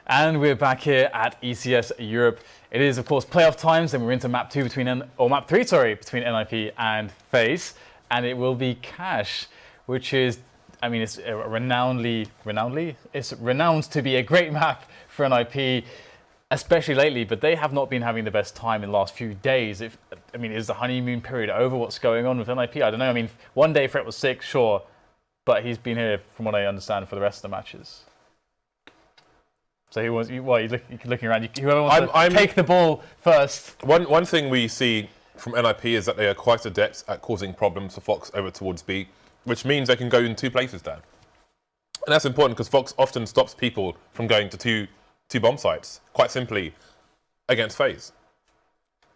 And we're back here at ECS Europe. It is, of course, playoff times, and we're into map 2 between map 3, sorry, between NiP and FaZe, and it will be Cash, which is, I mean, it's renowned to be a great map for NiP, especially lately. But they have not been having the best time in the last few days. Is the honeymoon period over? What's going on with NiP? I don't know. I mean, one day Fred was sick, sure, but he's been here, from what I understand, for the rest of the matches. So he was. Well, you're looking around. Whoever wants to take the ball first. One thing we see from NiP is that they are quite adept at causing problems for Fox over towards B, which means they can go in two places down. And that's important because Fox often stops people from going to two bomb sites, quite simply, against FaZe.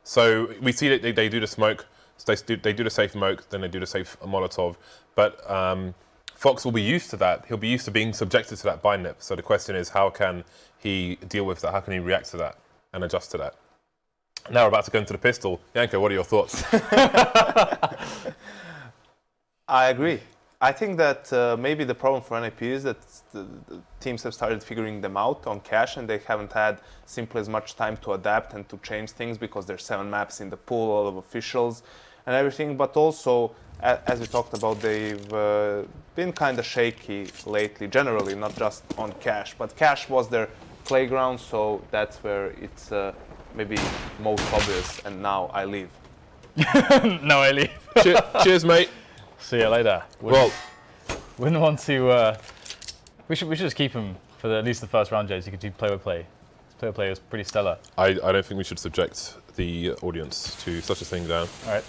So we see that they do the smoke, so they do the safe smoke, then they do the safe Molotov. But Fox will be used to that. He'll be used to being subjected to that by NiP. So the question is, how can he deal with that? How can he react to that and adjust to that? Now we're about to go into the pistol. Janko, what are your thoughts? I agree. I think that maybe the problem for NiP is that the teams have started figuring them out on Cash, and they haven't had simply as much time to adapt and to change things because there's 7 maps in the pool, all of officials and everything. But also, as we talked about, they've been kind of shaky lately, generally, not just on Cash. But Cash was their playground, so that's where it's maybe most obvious. And now I leave. No, I leave. Cheers, mate. See you later. Wouldn't want to. We should just keep him for at least the first round, James. You could do play-by-play. Play-by-play is pretty stellar. I don't think we should subject the audience to such a thing, Dan. All right.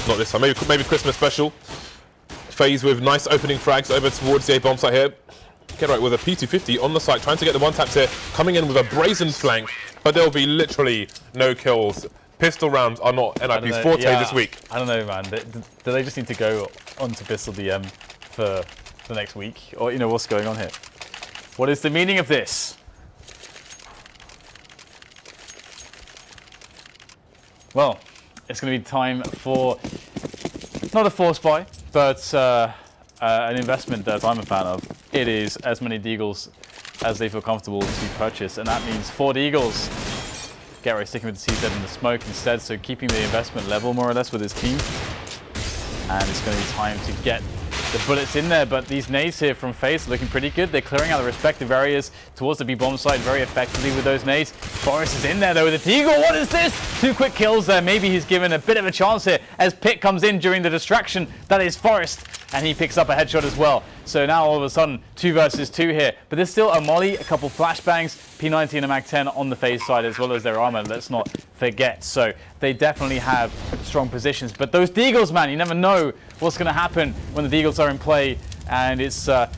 Not this time. Maybe Christmas special. FaZe with nice opening frags over towards the A bomb site here. Get right with a P250 on the site, trying to get the one taps here, coming in with a brazen flank, but there will be literally no kills. Pistol rounds are not NiP's forte this week. I don't know, man. Do they just need to go onto pistol DM for the next week? Or, what's going on here? What is the meaning of this? Well, it's going to be time for, not a force buy, but an investment that I'm a fan of. It is as many Deagles as they feel comfortable to purchase, and that means 4 Deagles. Get right sticking with the Xizt in the smoke instead, so keeping the investment level more or less with his team. And it's going to be time to get the bullets in there, but these nades here from FaZe are looking pretty good. They're clearing out the respective areas towards the B bomb site very effectively with those nades. Forrest is in there though with the Deagle. What is this? 2 quick kills there. Maybe he's given a bit of a chance here as Pit comes in during the distraction. That is Forrest, and he picks up a headshot as well. So now all of a sudden 2 versus 2 here, but there's still a molly, a couple flashbangs, P90 and a Mag-10 on the FaZe side as well as their armor. Let's not forget. So they definitely have strong positions, but those Deagles, man, you never know what's going to happen when the Deagles are in play, and it's going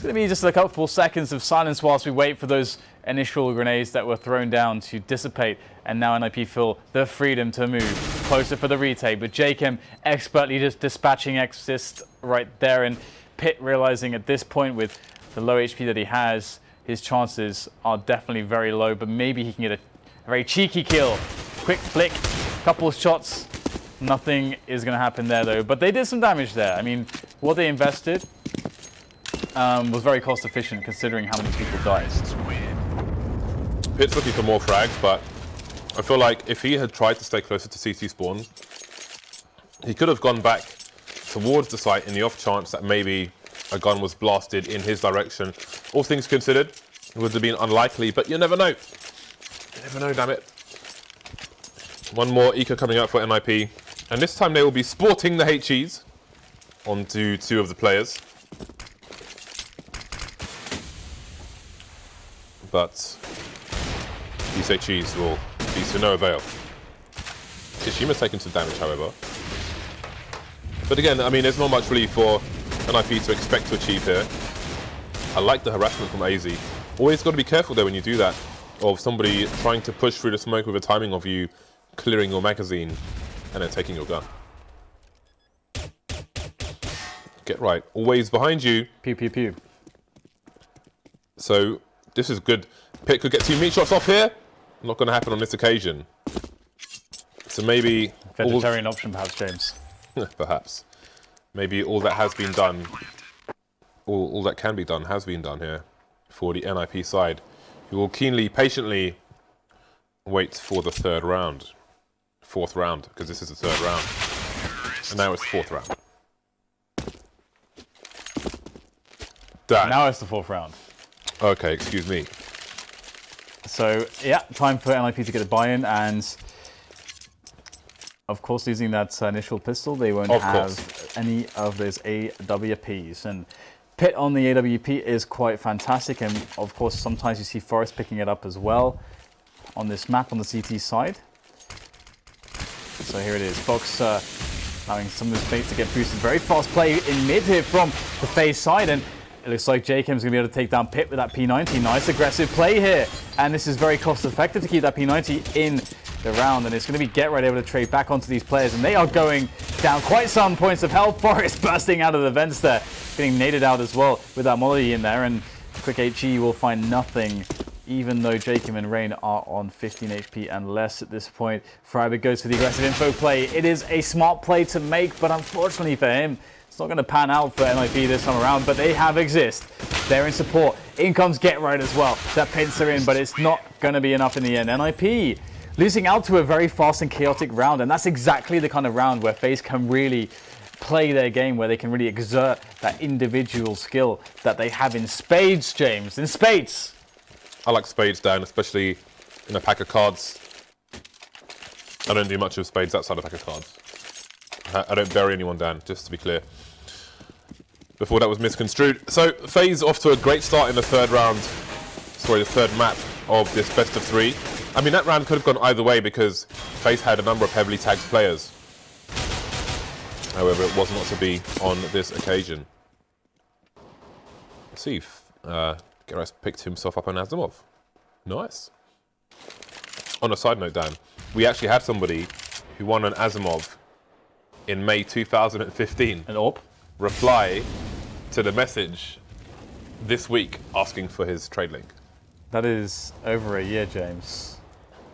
to be just a couple seconds of silence whilst we wait for those initial grenades that were thrown down to dissipate, and now NiP feel the freedom to move closer for the retake, but jkaem expertly just dispatching Xizt right there, and Pit realizing at this point with the low HP that he has, his chances are definitely very low, but maybe he can get a very cheeky kill. Quick flick, couple of shots. Nothing is going to happen there though, but they did some damage there. I mean, what they invested was very cost efficient considering how many people died. Pit's looking for more frags, but I feel like if he had tried to stay closer to CT spawn, he could have gone back towards the site in the off chance that maybe a gun was blasted in his direction. All things considered, it would have been unlikely, but you never know. You never know, damn it. One more eco coming out for NiP, and this time they will be sporting the HEs onto 2 of the players. But these HEs will be to no avail. kioShiMa's taken some damage, however. But again, I mean, there's not much really for NiP to expect to achieve here. I like the harassment from aizy. Always got to be careful though when you do that, of somebody trying to push through the smoke with a timing of you clearing your magazine and then taking your gun. Get right, always behind you. Pew, pew, pew. So this is good. Pit could get 2 meat shots off here. Not going to happen on this occasion. So maybe... Vegetarian option perhaps, James. Perhaps. Maybe all that has been done, all that can be done has been done here. for the NiP side, who will keenly, patiently wait for the fourth round, because this is the third round. And now it's the fourth round. Damn. Now it's the fourth round. Okay, excuse me. So, yeah, time for NiP to get a buy-in, and of course, using that initial pistol, they won't have any of those AWPs. And pit on the AWP is quite fantastic, and of course, sometimes you see Forest picking it up as well on this map on the CT side. So here it is, Fox allowing some of the space to get boosted. Very fast play in mid here from the FaZe side, and it looks like jkaem's going to be able to take down Pit with that P90. Nice aggressive play here. And this is very cost effective to keep that P90 in the round. And it's going to be GetRight able to trade back onto these players. And they are going down quite some points of health. Forest bursting out of the vents there. Getting naded out as well with that Molly in there. And Quick HE will find nothing, even though jkaem and Rain are on 15 HP and less at this point. Friberg goes for the aggressive info play. It is a smart play to make, but unfortunately for him, it's not going to pan out for NiP this time around, but they have Xizt. They're in support. In comes GetRight as well. That pincer in, but it's not going to be enough in the end. NiP losing out to a very fast and chaotic round, and that's exactly the kind of round where FaZe can really play their game, where they can really exert that individual skill that they have in spades, James. In spades. I like spades, Dan, especially in a pack of cards. I don't do much of spades outside a pack of cards. I don't bury anyone, Dan, just to be clear. Before that was misconstrued. So, FaZe off to a great start in the third map of this best of three. I mean, that round could have gone either way because FaZe had a number of heavily tagged players. However, it was not to be on this occasion. Let's see if GetRight picked himself up on Asimov. Nice. On a side note, Dan, we actually had somebody who won an Asimov in May 2015. An AWP? Reply to the message this week asking for his trade link. That is over a year, James.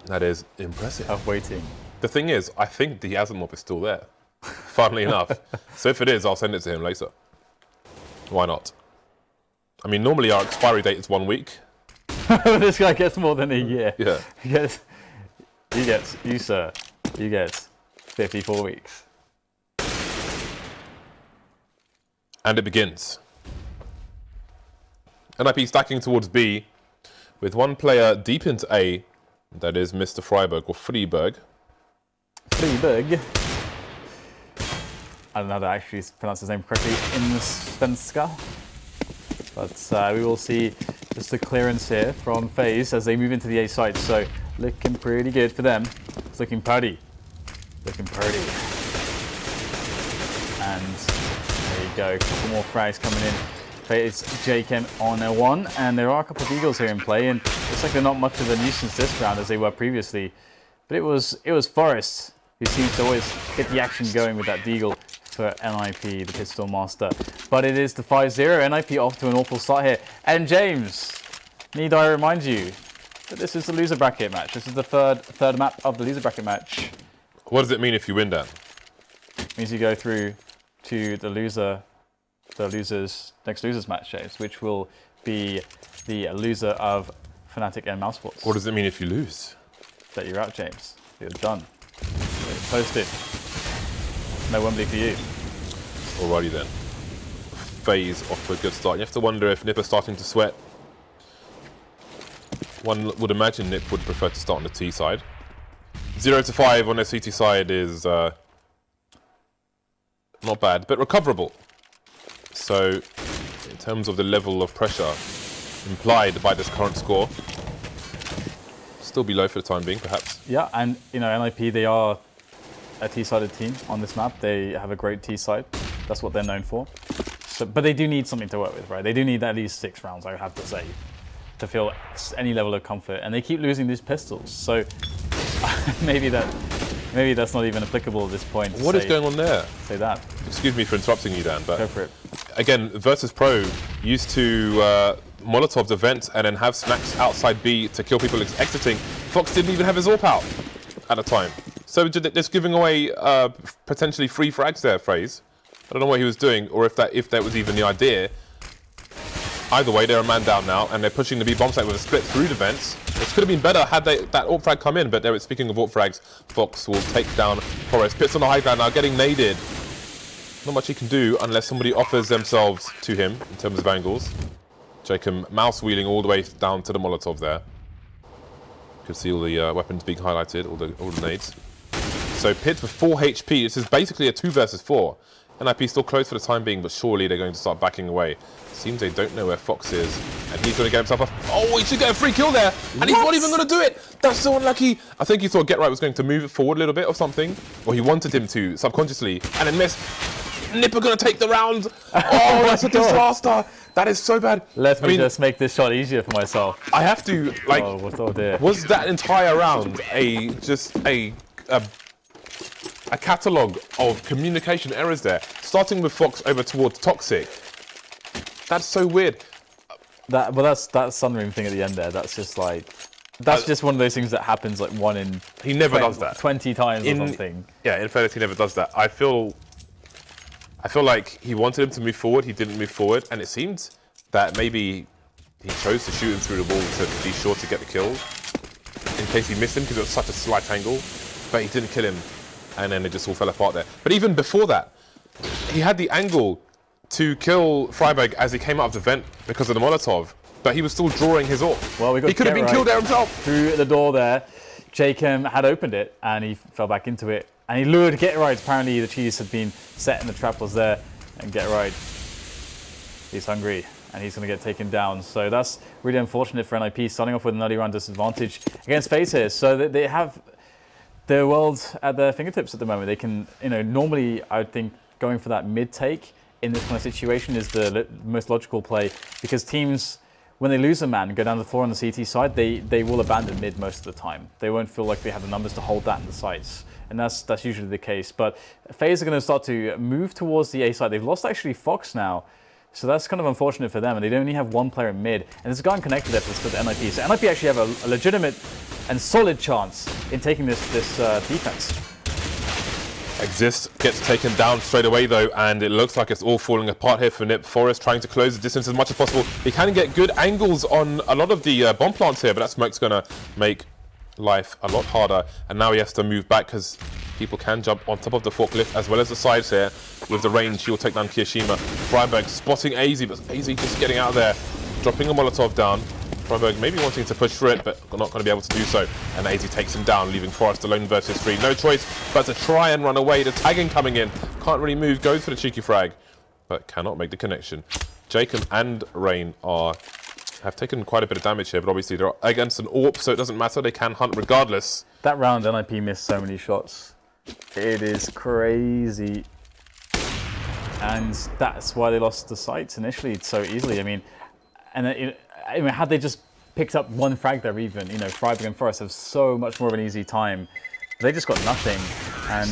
That is impressive. Of waiting. The thing is, I think the Asimov is still there, funnily enough. So if it is, I'll send it to him later. Why not? I mean, normally our expiry date is 1 week. This guy gets more than a year. Yeah. You sir, you get 54 weeks. And it begins. NiP stacking towards B with one player deep into A, that is Mr. Friberg or Friberg. Friberg. I don't know how to actually pronounce his name correctly in the Svenska. But we will see just the clearance here from FaZe as they move into the A site. So looking pretty good for them. It's looking pretty. Looking pretty. And there you go, a couple more frags coming in. It's jkaem on a one, and there are a couple of Eagles here in play, and looks like they're not much of a nuisance this round as they were previously. But it was Forest who seems to always get the action going with that Deagle for NiP, the Pistol Master. But it is the 5-0, NiP off to an awful start here. And James, need I remind you that this is the loser bracket match. This is the third map of the loser bracket match. What does it mean if you win, Dan? It means you go through to the next losers match, James, which will be the loser of Fnatic and Mousesports. What does it mean if you lose? That you're out, James. You're done. You're posted. No Wembley for you. Alrighty then. FaZe off to a good start. You have to wonder if NiP are starting to sweat. One would imagine NiP would prefer to start on the T side. 0-5 on their CT side is not bad, but recoverable. So, in terms of the level of pressure implied by this current score, still be low for the time being, perhaps. Yeah, and you know, NiP, they are a T-sided team on this map. They have a great T-side. That's what they're known for. So, but they do need something to work with, right? They do need at least 6 rounds, I have to say, to feel any level of comfort. And they keep losing these pistols, so maybe that's not even applicable at this point. What is going on there? Say that. Excuse me for interrupting you, Dan, but go for it. Again, Versus Pro used to Molotov the vent and then have snacks outside B to kill people exiting. Fox didn't even have his AWP out at the time. So just giving away potentially free frags there, FaZe. I don't know what he was doing, or if that was even the idea. Either way, they're a man down now, and they're pushing the B bomb site with a split through the vents. This could have been better had that AWP frag come in, but there, speaking of AWP frags, Fox will take down Forest. Pits on the high ground now, getting naded. Not much he can do unless somebody offers themselves to him in terms of angles. jkaem mouse wheeling all the way down to the Molotov there. You can see all the weapons being highlighted, all the nades. So Pits with 4 HP. This is basically a 2 versus 4. NiP still close for the time being, but surely they're going to start backing away. Seems they don't know where Fox is, and he's going to get himself a... Oh, he should get a free kill there, and he's not even going to do it. That's so unlucky. I think he thought Get Right was going to move it forward a little bit or something, or he wanted him to subconsciously, and then missed. NiP are going to take the round. Oh, that's a disaster. That is so bad. Let me just make this shot easier for myself. I have to, like, oh dear. Was that entire round just a catalogue of communication errors there, starting with Fox over towards Toxic? That's so weird. That Sunroom thing at the end there, that's just like, that's just one of those things that happens like 1 in... He never does that. 20 times or something. Yeah, in fairness, he never does that. I feel like he wanted him to move forward, he didn't move forward, and it seemed that maybe he chose to shoot him through the wall to be sure to get the kill, in case he missed him, because it was such a slight angle, but he didn't kill him, and then it just all fell apart there. But even before that, he had the angle to kill Friberg as he came out of the vent because of the Molotov, but he was still drawing his AWP. Well, he could have been killed there himself. Through the door there, jkaem had opened it, and he fell back into it, and he lured Get Right. Apparently the cheese had been set and the trap was there, and Get Right, he's hungry, and he's going to get taken down. So that's really unfortunate for NiP, starting off with an early round disadvantage against FaZe here. So that they have their world at their fingertips at the moment. They can, normally I would think going for that mid take in this kind of situation is the most logical play, because teams, when they lose a man and go down the floor on the CT side, they will abandon mid most of the time. They won't feel like they have the numbers to hold that in the sites. And that's usually the case. But FaZe are going to start to move towards the A side. They've lost actually Fox now. So that's kind of unfortunate for them. And they only have 1 player in mid. And there's a guy unconnected there for NiP. So NiP actually have a legitimate and solid chance in taking this defense. Xizt gets taken down straight away though, and it looks like it's all falling apart here for NiP. Forest trying to close the distance as much as possible. He can get good angles on a lot of the bomb plants here, but that smoke's going to make life a lot harder, and now he has to move back because people can jump on top of the forklift as well as the sides here. With the range, he'll take down kioShiMa. Friberg spotting aizy, but aizy just getting out of there, dropping a Molotov down. Friberg maybe wanting to push through it, but not going to be able to do so. And aizy takes him down, leaving Forest alone versus 3. No choice but to try and run away. The tagging coming in, can't really move, goes for the cheeky frag, but cannot make the connection. jkaem and Rain have taken quite a bit of damage here, but obviously they're against an AWP, so it doesn't matter. They can hunt regardless. That round, NiP missed so many shots. It is crazy. And that's why they lost the sights initially so easily. I mean, had they just picked up 1 frag there even, Friberg and Forest have so much more of an easy time. They just got nothing. And,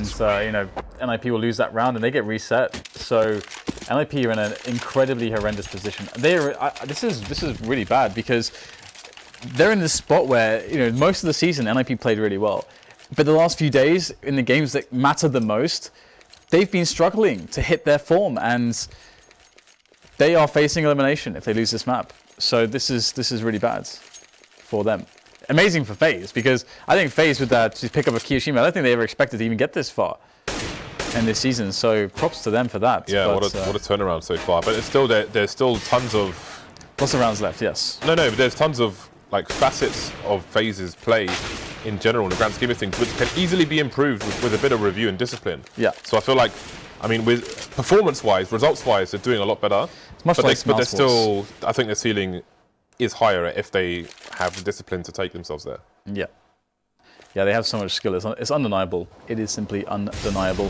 NiP will lose that round and they get reset. So NiP are in an incredibly horrendous position. This is really bad because they're in this spot where, most of the season NiP played really well. But the last few days in the games that mattered the most, they've been struggling to hit their form, and they are facing elimination if they lose this map. So this is really bad for them. Amazing for FaZe, because I think FaZe with that to pick up a kioShiMa, I don't think they ever expected to even get this far in this season. So props to them for that. Yeah, but, what a turnaround so far. But it's still there's still tons of lots of rounds left. Yes. No, but there's tons of facets of FaZe's play in general in the grand scheme of things, which can easily be improved with a bit of review and discipline. Yeah. So I feel like, with performance-wise, results-wise, they're doing a lot better. It's much like but they're still, I think their ceiling is higher if they have the discipline to take themselves there. Yeah. Yeah, they have so much skill. It's undeniable. It is simply undeniable.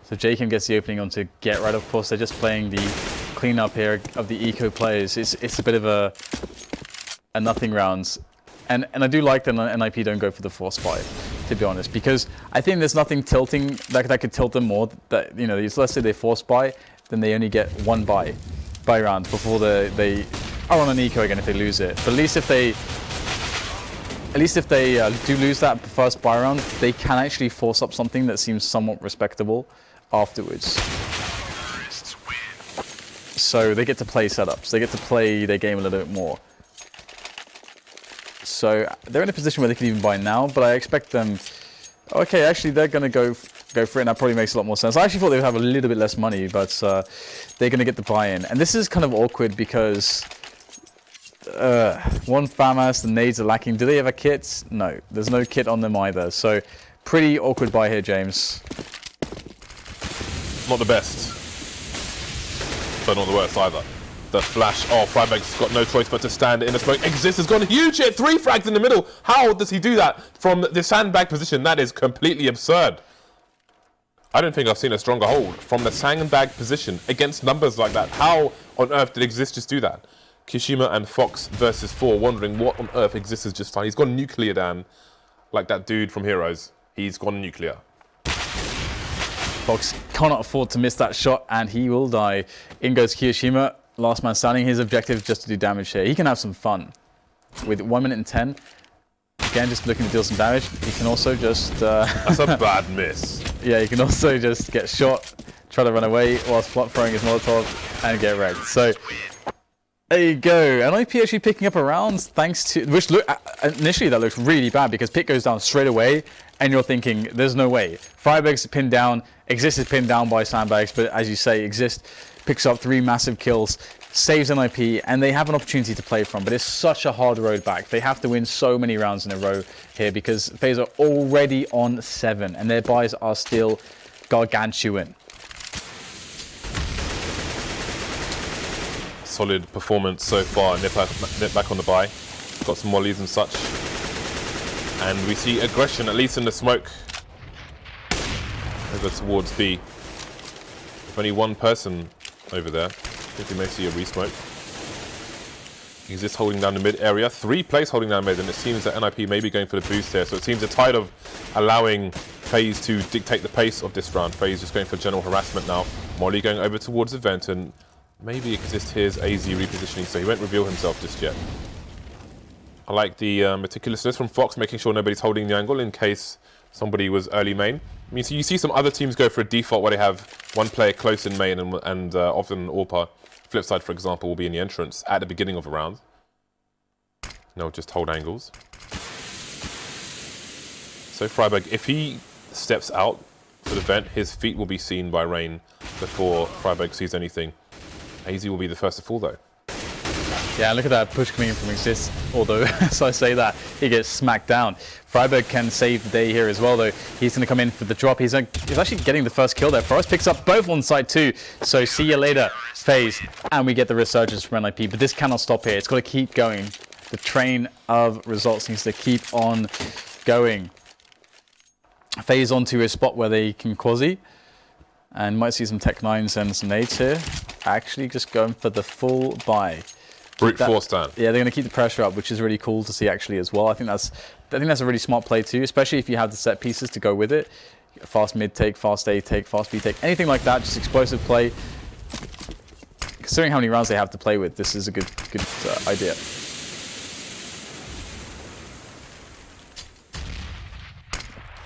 So jkaem gets the opening onto Get Right. Of course, they're just playing the cleanup here of the eco players. It's a bit of a nothing round. And I do like that NiP don't go for the force buy, to be honest, because I think there's nothing tilting that could tilt them more. That let's say they force buy, then they only get 1 buy round before they are on an eco again if they lose it. But at least if they do lose that first buy round, they can actually force up something that seems somewhat respectable afterwards. So they get to play setups. They get to play their game a little bit more. So they're in a position where they can even buy now, but I expect them... Okay, actually, they're going to go for it, and that probably makes a lot more sense. I actually thought they would have a little bit less money, but they're going to get the buy-in. And this is kind of awkward because one FAMAS, the nades are lacking. Do they have a kit? No, there's no kit on them either. So pretty awkward buy here, James. Not the best, but not the worst either. The flash, oh, Friberg's got no choice but to stand in the smoke. Xizt has gone huge hit, 3 frags in the middle. How does he do that from the sandbag position? That is completely absurd. I don't think I've seen a stronger hold from the sandbag position against numbers like that. How on earth did Xizt just do that? kioShiMa and Fox versus 4, wondering what on earth Xizt has just done. He's gone nuclear, Dan, like that dude from Heroes. He's gone nuclear. Fox cannot afford to miss that shot, and he will die. In goes kioShiMa. Last man standing. His objective is just to do damage here. He can have some fun. With 1 minute and 10, again, just looking to deal some damage. He can also just... That's a bad miss. Yeah, he can also just get shot, try to run away whilst throwing his Molotov, and get wrecked. So, there you go. And NiP actually picking up a round thanks to... Which look initially that looks really bad because Pit goes down straight away, and you're thinking, there's no way. Friberg's pinned down, Xizt is pinned down by sandbags, but as you say, Xizt picks up 3 massive kills, saves NiP, and they have an opportunity to play from, but it's such a hard road back. They have to win so many rounds in a row here because FaZe are already on 7, and their buys are still gargantuan. Solid performance so far. NiP back on the buy. Got some mollies and such. And we see aggression, at least in the smoke. Over towards B. With only one person over there. I think we may see a re-smoke. He's just holding down the mid area. 3 players holding down mid, and it seems that NiP may be going for the boost here. So it seems they're tired of allowing FaZe to dictate the pace of this round. FaZe just going for general harassment now. Molly going over towards the vent, and maybe Xizt here's aizy repositioning, so he won't reveal himself just yet. I like the meticulousness from Fox, making sure nobody's holding the angle in case somebody was early main. I mean, so you see some other teams go for a default where they have one player close in main and often an AWPer. Flip side, for example, will be in the entrance at the beginning of a round. No, just hold angles. So Friberg, if he steps out for the vent, his feet will be seen by Rain before Friberg sees anything. aizy will be the first to fall though. Yeah, look at that push coming in from Xizt, although, as I say that, he gets smacked down. Friberg can save the day here as well, though. He's going to come in for the drop. He's actually getting the first kill there. Forrest picks up both on side 2, so see you later, FaZe. And we get the resurgence from NiP, but this cannot stop here. It's got to keep going. The train of results needs to keep on going. FaZe onto a spot where they can quasi, and might see some Tech 9s and some nades here. Actually just going for the full buy. Brute force down. Yeah, they're going to keep the pressure up, which is really cool to see actually as well. I think that's a really smart play too, especially if you have the set pieces to go with it. Fast mid take, fast A take, fast B take, anything like that. Just explosive play. Considering how many rounds they have to play with, this is a good idea.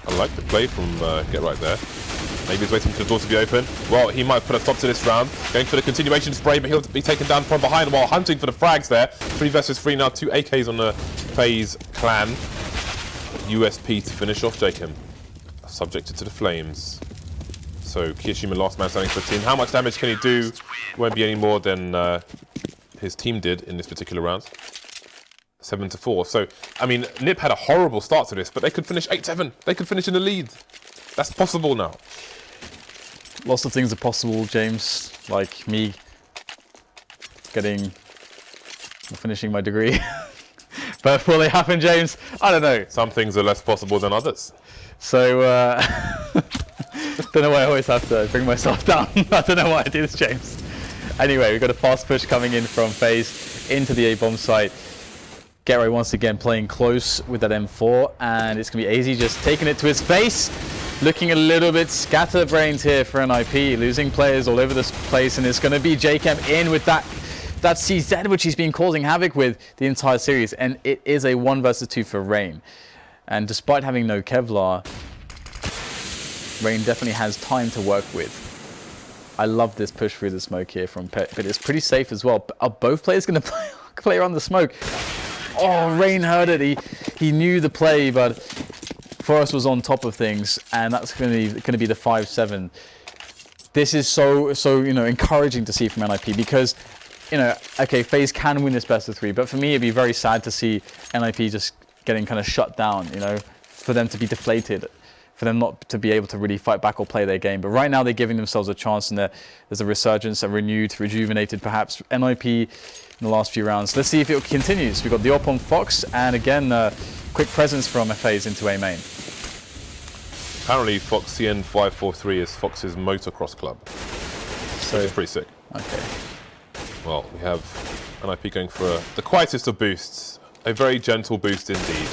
I like the play from Get Right there. Maybe he's waiting for the door to be open. Well, he might put a stop to this round. Going for the continuation spray, but he'll be taken down from behind while hunting for the frags there. 3 versus 3 now, 2 AKs on the FaZe clan. USP to finish off jkaem. Subjected to the flames. So kioShiMa last man standing for the team. How much damage can he do? Won't be any more than his team did in this particular round. 7-4. So, I mean, NiP had a horrible start to this, but they could finish 8-7. They could finish in the lead. That's possible now. Lots of things are possible, James, like me finishing my degree. But will they happen, James? I don't know. Some things are less possible than others. So, don't know why I always have to bring myself down. I don't know why I do this, James. Anyway, we've got a fast push coming in from FaZe into the A-bomb site. Get Right once again playing close with that M4, and it's going to be aizy just taking it to his face. Looking a little bit scatterbrained here for NiP, losing players all over this place, and it's going to be jkaem in with that CZ, which he's been causing havoc with the entire series, and it is a 1 versus 2 for Rain. And despite having no Kevlar, Rain definitely has time to work with. I love this push through the smoke here from Pit, but it's pretty safe as well. Are both players going to play around the smoke? Oh, Rain heard it. He knew the play, but Forest was on top of things, and that's going to be the 5-7. This is so encouraging to see from NiP because, okay, FaZe can win this best of 3, but for me it'd be very sad to see NiP just getting kind of shut down, for them to be deflated, for them not to be able to really fight back or play their game. But right now they're giving themselves a chance, and there's a resurgence, a renewed, rejuvenated perhaps NiP in the last few rounds. Let's see if it continues. We've got the op on Fox, and again, quick presence from FaZe into A main. Apparently, Fox CN543 is Fox's motocross club, which is pretty sick. Okay. Well, we have NiP going for the quietest of boosts, a very gentle boost indeed.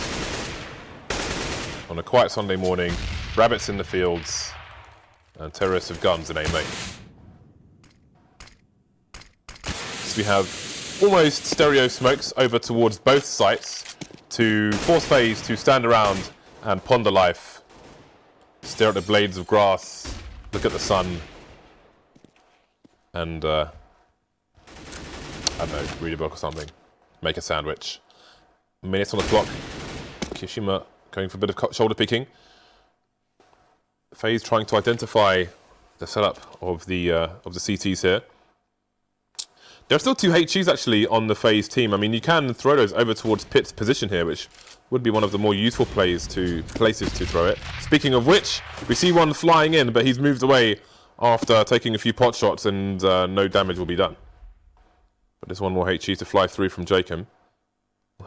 On a quiet Sunday morning, rabbits in the fields, and terrorists with guns in A main. So we have almost stereo smokes over towards both sites to force FaZe to stand around and ponder life. Stare at the blades of grass, look at the sun, and I don't know, read a book or something, make a sandwich. Minutes on the clock. kioShiMa going for a bit of shoulder picking. FaZe trying to identify the setup of the CTs here. There are still 2 HGs actually on the FaZe team. I mean, you can throw those over towards Pit's position here, which would be one of the more useful places to throw it. Speaking of which, we see one flying in, but he's moved away after taking a few pot shots, and no damage will be done. But there's one more HG to fly through from jkaem.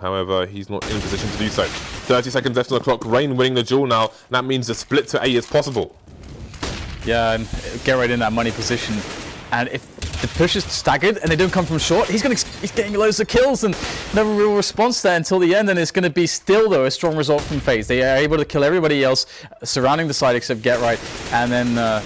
However, he's not in a position to do so. 30 seconds left on the clock. Rain winning the duel now, and that means the split to A is possible. Yeah, and get right in that money position. And if the push is staggered and they don't come from short, he's getting loads of kills and no real response there until the end. And it's going to be still, though, a strong result from FaZe. They are able to kill everybody else surrounding the side except Get Right. And then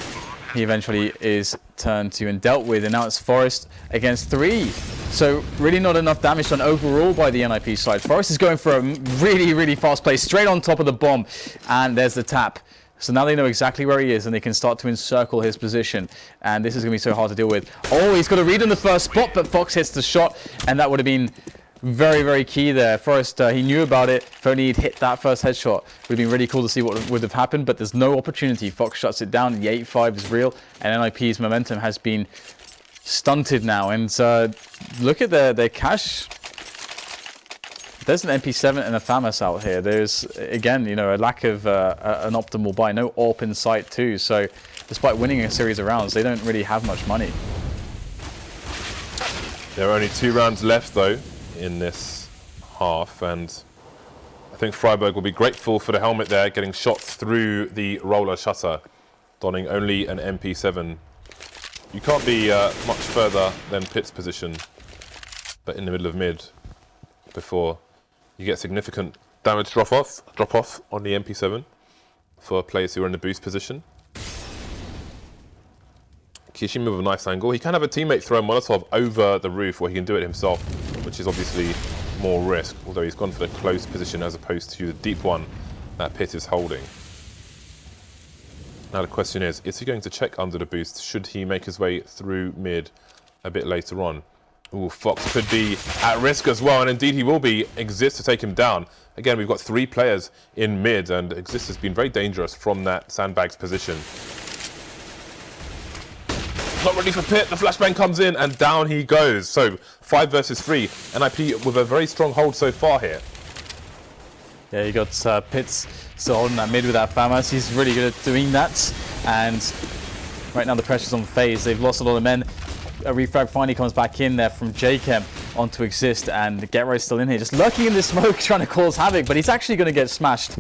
he eventually is turned to and dealt with. And now it's Forest against 3. So really not enough damage done overall by the NiP side. Forest is going for a really, really fast play straight on top of the bomb. And there's the tap. So now they know exactly where he is, and they can start to encircle his position. And this is going to be so hard to deal with. Oh, he's got a read on the first spot, but Fox hits the shot, and that would have been very, very key there. Forrest, he knew about it. If only he'd hit that first headshot, it would have been really cool to see what would have happened, but there's no opportunity. Fox shuts it down. The 8-5 is real, and NiP's momentum has been stunted now. And look at their cash. There's an MP7 and a FAMAS out here. There's, again, a lack of an optimal buy. No AWP in sight too. So despite winning a series of rounds, they don't really have much money. There are only 2 rounds left, though, in this half. And I think Friberg will be grateful for the helmet there, getting shot through the roller shutter, donning only an MP7. You can't be much further than Pit's position, but in the middle of mid before you get significant damage drop off on the MP7 for players who are in the boost position. kioShiMa with a nice angle. He can have a teammate throw a Molotov over the roof, or he can do it himself, which is obviously more risk, although he's gone for the close position as opposed to the deep one that Pit is holding. Now the question is he going to check under the boost? Should he make his way through mid a bit later on? Ooh, Fox could be at risk as well, and indeed he will be. Xizt to take him down. Again, we've got 3 players in mid, and Xizt has been very dangerous from that sandbags position. Not ready for Pit. The flashbang comes in, and down he goes. So 5 versus 3. NiP with a very strong hold so far here. Yeah, you got Pitts still holding that mid with that FAMAS. He's really good at doing that. And right now the pressure's on FaZe. They've lost a lot of men. A refrag finally comes back in there from jkaem onto Xizt, and Get Right still in here, just lurking in the smoke, trying to cause havoc, but he's actually going to get smashed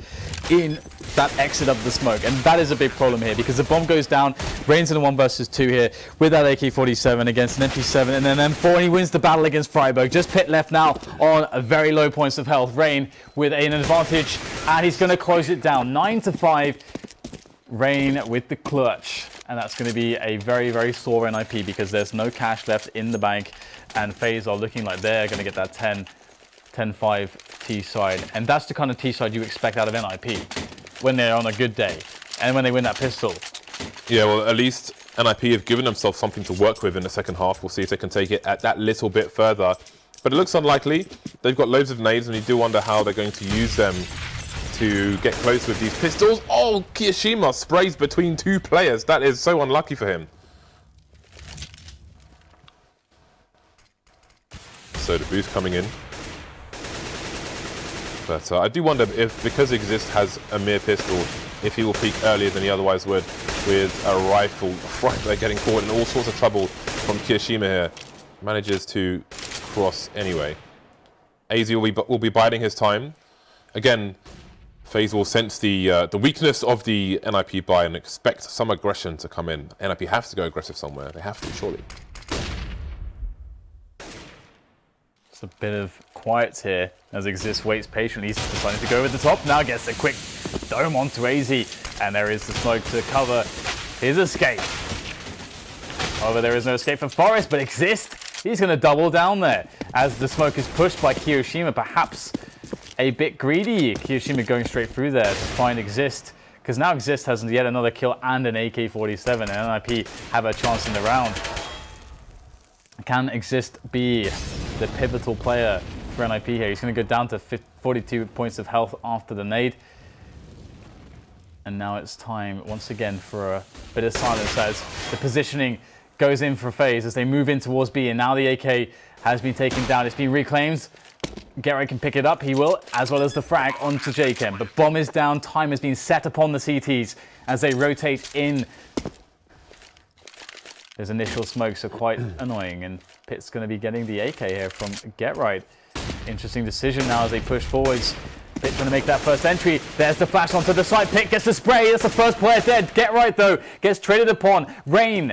in that exit of the smoke, and that is a big problem here because the bomb goes down. Rain's in a 1 versus 2 here with that AK-47 against an MP7 and an M4, and he wins the battle against Friberg. Just Pit left now on very low points of health. Rain with an advantage, and he's going to close it down. 9-5. Rain with the clutch. And that's going to be a very, very sore NiP because there's no cash left in the bank, and FaZe are looking like they're going to get that 10-5 T side. And that's the kind of T side you expect out of NiP when they're on a good day and when they win that pistol. Yeah, well, at least NiP have given themselves something to work with in the second half. We'll see if they can take it at that little bit further. But it looks unlikely. They've got loads of nades, and you do wonder how they're going to use them to get close with these pistols. Oh, kioShiMa sprays between 2 players. That is so unlucky for him. So the boost coming in. But I do wonder if, because Xizt has a mere pistol, if he will peak earlier than he otherwise would with a rifle. Friberg getting forward in all sorts of trouble from kioShiMa here. Manages to cross anyway. aizy will be biding his time. Again, FaZe will sense the weakness of the NiP buy and expect some aggression to come in. NiP have to go aggressive somewhere. They have to, surely. It's a bit of quiet here as Xizt waits patiently. He's deciding to go over the top. Now gets a quick dome onto aizy. And there is the smoke to cover his escape. However, there is no escape for Forest, but Xizt, he's going to double down there as the smoke is pushed by kioShiMa. Perhaps a bit greedy. kioShiMa going straight through there to find Xizt, because now Xizt has yet another kill and an AK-47, and NiP have a chance in the round. Can Xizt be the pivotal player for NiP here? He's going to go down to 42 points of health after the nade. And now it's time once again for a bit of silence as the positioning goes in for FaZe as they move in towards B. And now the AK has been taken down. It's been reclaimed. Gerrit can pick it up. He will, as well as the frag onto jkaem. But bomb is down. Time has been set upon the CTs as they rotate in. There's initial smoke, so quite annoying. And Pit's going to be getting the AK here from Gerrit. Interesting decision now as they push forwards. Pit trying to make that first entry. There's the flash onto the side. Pit gets the spray. That's the first player dead. Gerrit, though, gets traded upon. Rain,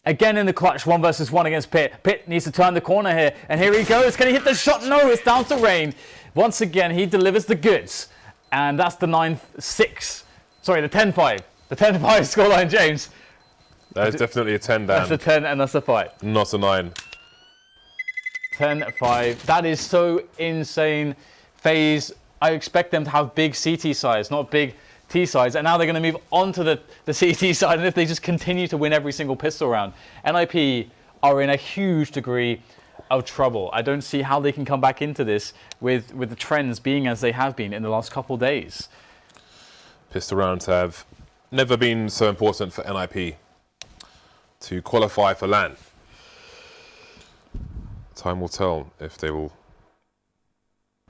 again in the clutch. 1 versus 1 against Pit. Pit needs to turn the corner here. And here he goes. Can he hit the shot? No, it's down to Rain. Once again, he delivers the goods. And that's the 9-6. Sorry, the 10-5. The 10-5 scoreline, James. That is definitely a 10, Dan. That's a 10 and that's a 5. Not a 9. 10-5. That is so insane. FaZe, I expect them to have big CT size, not big T size. And now they're going to move on to the CT side. And if they just continue to win every single pistol round, NiP are in a huge degree of trouble. I don't see how they can come back into this with the trends being as they have been in the last couple days. Pistol rounds have never been so important for NiP to qualify for LAN. Time will tell if they will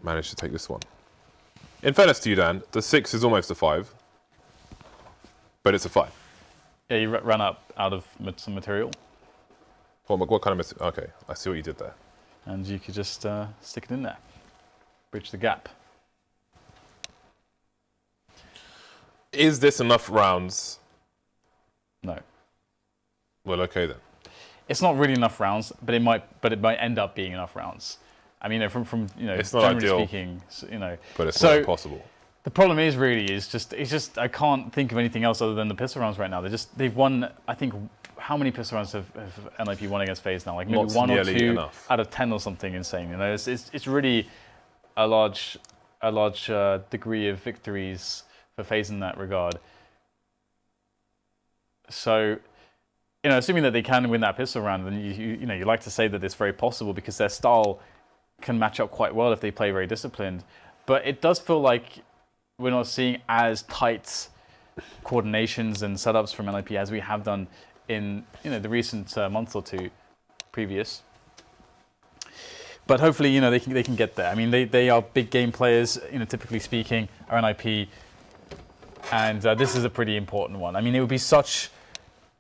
manage to take this one. In fairness to you, Dan, the 6 is almost a 5, but it's a 5. Yeah, you ran up out of some material. What kind of material? Okay, I see what you did there. And you could just stick it in there. Bridge the gap. Is this enough rounds? No. Well, okay then. It's not really enough rounds, but it might end up being enough rounds. I mean, from it's not generally ideal, speaking, but it's not impossible. The problem is it's just I can't think of anything else other than the pistol rounds right now. They've won, I think, how many pistol rounds have NiP won against FaZe now? Like maybe Not 1 or 2 enough. out of 10 or something insane. It's really a large degree of victories for FaZe in that regard. So, assuming that they can win that pistol round, then you like to say that it's very possible because their style can match up quite well if they play very disciplined. But it does feel like we're not seeing as tight coordinations and setups from NiP as we have done in the recent month or two previous. But hopefully, they can get there. I mean, they are big game players, typically speaking, are NiP, and this is a pretty important one. I mean, it would be such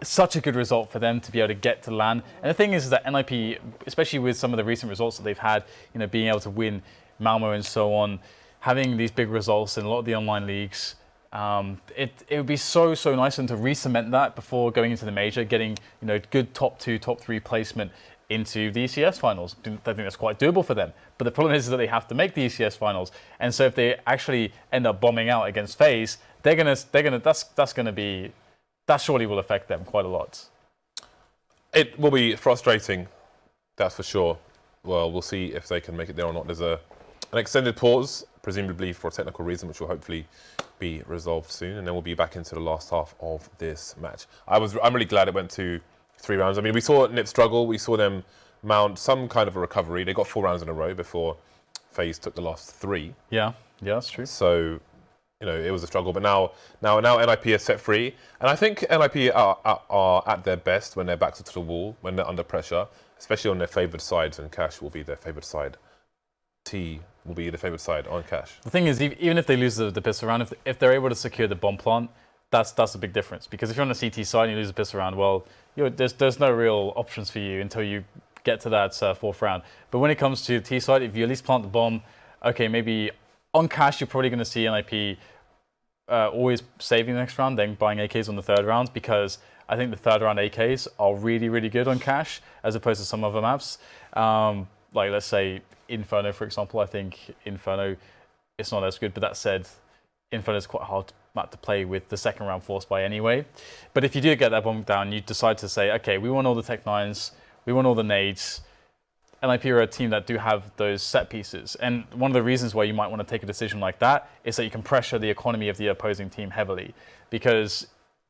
a good result for them to be able to get to LAN. And the thing is that NiP, especially with some of the recent results that they've had, being able to win Malmo and so on, having these big results in a lot of the online leagues, it would be so nice for them to re-cement that before going into the major, getting good top 2, top 3 placement into the ECS finals. I think that's quite doable for them. But the problem is that they have to make the ECS finals, and so if they actually end up bombing out against FaZe, that surely will affect them quite a lot. It will be frustrating, that's for sure. Well, we'll see if they can make it there or not. There's an extended pause presumably for a technical reason, which will hopefully be resolved soon. And then we'll be back into the last half of this match. I'm really glad it went to 3 rounds. I mean, we saw NiP struggle. We saw them mount some kind of a recovery. They got 4 rounds in a row before FaZe took the last 3. Yeah, that's true. So, you know, it was a struggle. But now NiP is set free. And I think NiP are at their best when their backs are to the wall, when they're under pressure, especially on their favoured sides, and Cash will be their favoured side. T will be the favoured side on Cash. The thing is, even if they lose the pistol round, if they're able to secure the bomb plant, that's a big difference. Because if you're on the CT side and you lose a pistol round, well, there's no real options for you until you get to that 4th round. But when it comes to T side, if you at least plant the bomb, okay, maybe on Cash, you're probably going to see NiP always saving the next round, then buying AKs on the 3rd round, because I think the 3rd round AKs are really, really good on Cash, as opposed to some other maps. Like, let's say Inferno, for example. I think Inferno, it's not as good, but that said, Inferno is quite hard map to play with the 2nd round force buy anyway. But if you do get that bomb down, you decide to say, okay, we want all the Tech 9s, we want all the nades. NiP are a team that do have those set pieces. And one of the reasons why you might want to take a decision like that is that you can pressure the economy of the opposing team heavily. Because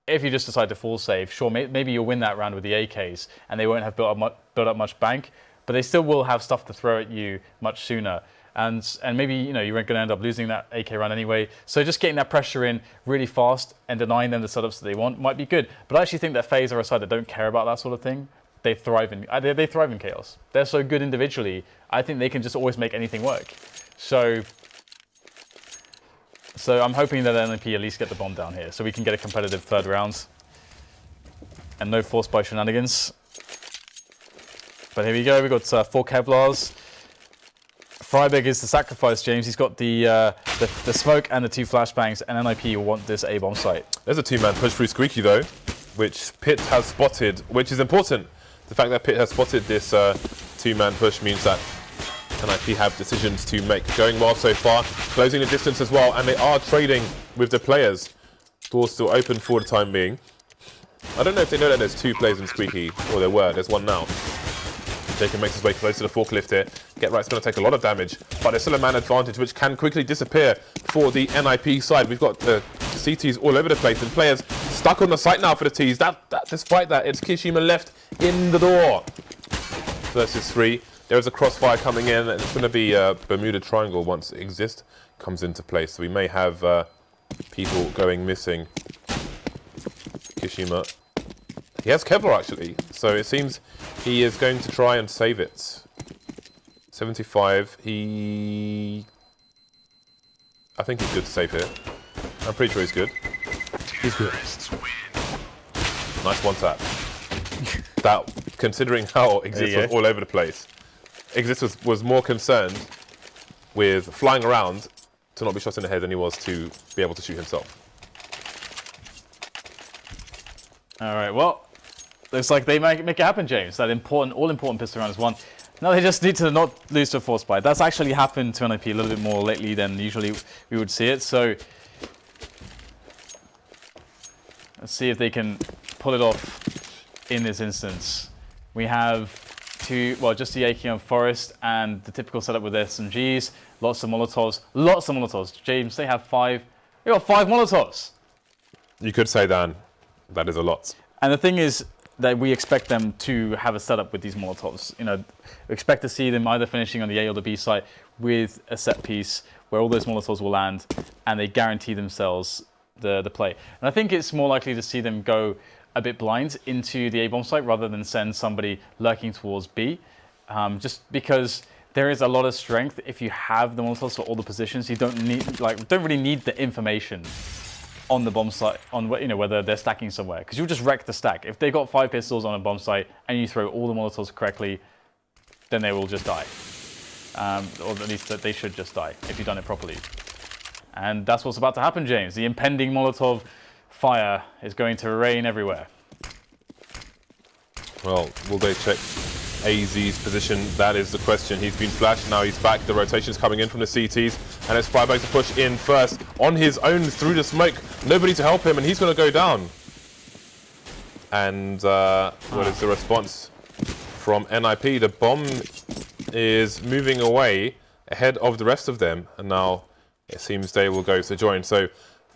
if you just decide to full save, sure, maybe you'll win that round with the AKs and they won't have built up much bank, but they still will have stuff to throw at you much sooner. And maybe, you know, you're going to end up losing that AK round anyway. So just getting that pressure in really fast and denying them the setups that they want might be good. But I actually think that FaZe are a side that don't care about that sort of thing. They thrive in chaos. They're so good individually. I think they can just always make anything work. So I'm hoping that NiP at least get the bomb down here, so we can get a competitive 3rd round and no force buy shenanigans. But here we go. We've got 4 Kevlars. Friberg is the sacrifice, James. He's got the smoke and the 2 flashbangs, and NiP will want this A-bomb site. There's a 2-man push through Squeaky though, which Pyth has spotted, which is important. The fact that Pyth has spotted this 2-man push means that NiP have decisions to make. Going well so far, closing the distance as well, and they are trading with the players. Doors still open for the time being. I don't know if they know that there's 2 players in Squeaky, or there were. There's one now. jkaem makes his way close to the forklift here. Get Right's going to take a lot of damage, but there's still a man advantage which can quickly disappear for the NiP side. We've got the CTs all over the place and players stuck on the site now for the Ts. Despite that, it's kioShiMa left in the door. Versus 3. There is a crossfire coming in, and it's going to be a Bermuda Triangle once Xizt comes into place. So we may have people going missing. kioShiMa. He has Kevlar actually, so it seems he is going to try and save it. 75. I think he's good to save here. I'm pretty sure he's good. He's good. Nice one tap. That, considering how Xizt was all over the place, Xizt was more concerned with flying around to not be shot in the head than he was to be able to shoot himself. All right, well, looks like they make it happen, James. That all-important pistol round is won. Now they just need to not lose to a force buy. That's actually happened to NiP a little bit more lately than usually we would see it. So let's see if they can pull it off in this instance. We have just the AK on Forest and the typical setup with SMGs. Lots of Molotovs. James, they have 5. They got 5 Molotovs. You could say, Dan, that is a lot. And the thing is that we expect them to have a setup with these Molotovs. You know, we expect to see them either finishing on the A or the B site with a set piece where all those Molotovs will land and they guarantee themselves the play. And I think it's more likely to see them go a bit blind into the A-bomb site rather than send somebody lurking towards B. Just because there is a lot of strength if you have the Molotovs for all the positions. You don't really need the information on the bomb site, on whether they're stacking somewhere, because you'll just wreck the stack. If they've got 5 pistols on a bomb site and you throw all the Molotovs correctly, then they will just die. Or at least that they should just die if you've done it properly. And that's what's about to happen, James. The impending Molotov fire is going to rain everywhere. Well, will they check aizy's position? That is the question. He's been flashed, now he's back. The rotation's coming in from the CTs, and it's Friberg to push in first on his own through the smoke. Nobody to help him, and he's going to go down. And what is the response from NiP? The bomb is moving away ahead of the rest of them, and now it seems they will go to join. So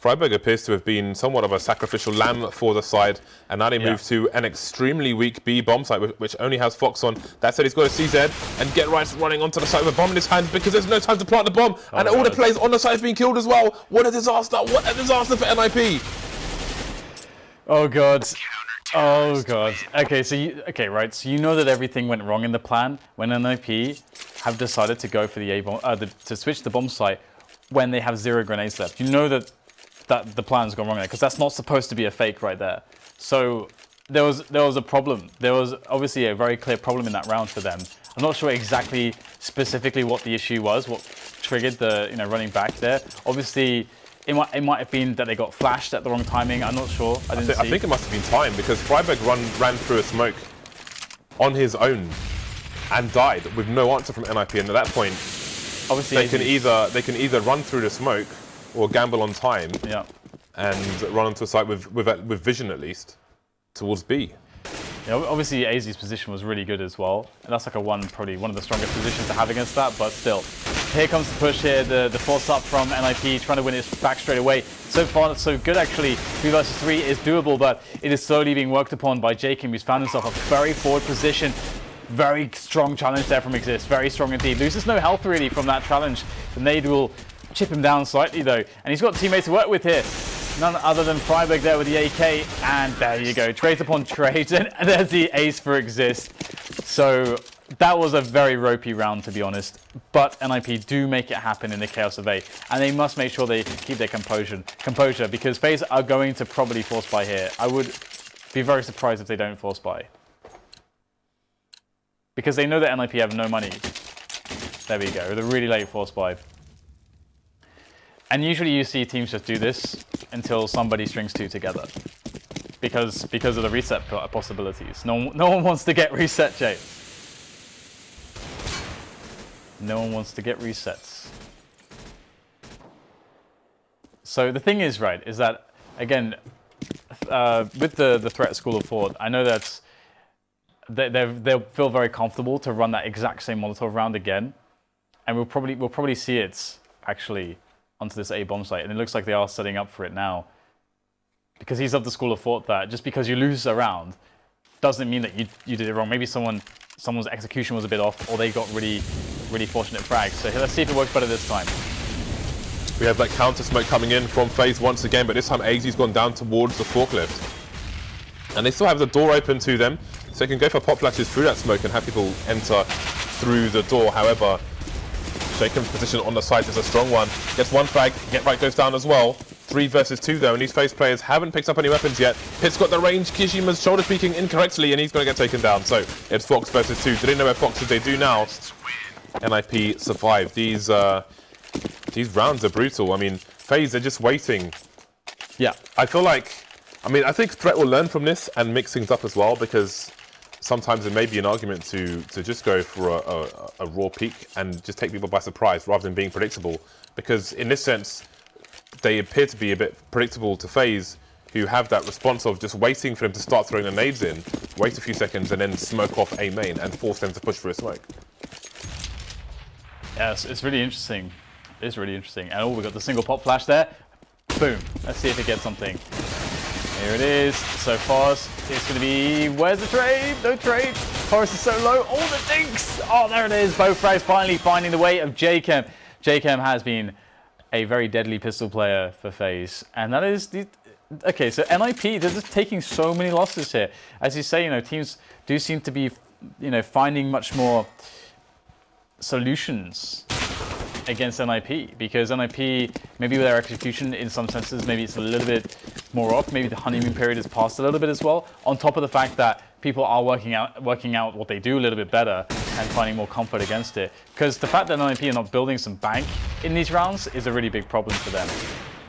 Friberg appears to have been somewhat of a sacrificial lamb for the side, and now they move to an extremely weak B bomb site, which only has Fox on. That said, he's got a CZ, and Get Right's running onto the site with a bomb in his hand because there's no time to plant the bomb, and all the players on the site have been killed as well. What a disaster! What a disaster for NiP! Oh god. Oh god. Okay, so right. So you know that everything went wrong in the plan when NiP have decided to go for the A bomb, to switch the bomb site when they have 0 grenades left. You know that the plan's gone wrong there because that's not supposed to be a fake right there. So there was a problem. There was obviously a very clear problem in that round for them. I'm not sure exactly specifically what the issue was, what triggered the running back there. Obviously, it might have been that they got flashed at the wrong timing. I'm not sure. I think it must have been time because Friberg ran through a smoke on his own and died with no answer from NiP. And at that point, obviously they can either run through the smoke or gamble on time and run onto a site with vision at least towards B. Yeah, obviously aizy's position was really good as well, and that's like probably one of the strongest positions to have against that, but still. Here comes the push here, the force up from NiP, trying to win it back straight away. So far, so good actually. 3 versus 3 is doable, but it is slowly being worked upon by jkaem, who's found himself a very forward position. Very strong challenge there from Xizt, very strong indeed. Loses no health really from that challenge. The nade will chip him down slightly though, and he's got teammates to work with here. None other than Friberg there with the AK, and there you go, trades upon trades, and there's the ace for Xizt. So that was a very ropey round, to be honest, but NiP do make it happen in the chaos of A, and they must make sure they keep their composure because FaZe are going to probably force buy here. I would be very surprised if they don't force buy, because they know that NiP have no money. There we go, the really late force buy. And usually you see teams just do this until somebody strings 2 together, because of the reset possibilities. No one wants to get reset, Jay. No one wants to get resets. So the thing is, right, is that again, with the threat school of thought, I know that they'll feel very comfortable to run that exact same Molotov round again, and we'll probably see it actually onto this A bomb site, and it looks like they are setting up for it now, because he's of the school of thought that just because you lose a round doesn't mean that you did it wrong. Maybe someone's execution was a bit off, or they got really fortunate frags. So let's see if it works better this time. We have that counter smoke coming in from FaZe once again, but this time aizy's gone down towards the forklift, and they still have the door open to them, so they can go for pop flashes through that smoke and have people enter through the door. However, jkaem's position on the site is a strong one. Gets one frag, Get Right goes down as well. 3 versus 2 though, and these FaZe players haven't picked up any weapons yet. Pit's got the range, kioShiMa's shoulder peeking incorrectly, and he's going to get taken down. So it's Fox versus 2. They didn't know where Fox is, they do now. NiP survived. These rounds are brutal. I mean, FaZe, they're just waiting. Yeah. I think Threat will learn from this and mix things up as well, because sometimes it may be an argument to just go for a raw peak and just take people by surprise rather than being predictable. Because in this sense, they appear to be a bit predictable to FaZe, who have that response of just waiting for them to start throwing the nades in, wait a few seconds, and then smoke off A main and force them to push through a smoke. Yes, it's really interesting. It's really interesting. And we got the single pop flash there. Boom. Let's see if it gets something. Here it is. So fast. It's going to be... Where's the trade? No trade. Forest is so low. All the dinks. Oh, there it is. Both frags finally finding the way of jkaem. jkaem has been a very deadly pistol player for FaZe. And that is... Okay, so NiP, they're just taking so many losses here. As you say, teams do seem to be, finding much more solutions against NiP, because NiP, maybe with their execution in some senses, maybe it's a little bit more off. Maybe the honeymoon period has passed a little bit as well. On top of the fact that people are working out what they do a little bit better and finding more comfort against it. Because the fact that NiP are not building some bank in these rounds is a really big problem for them.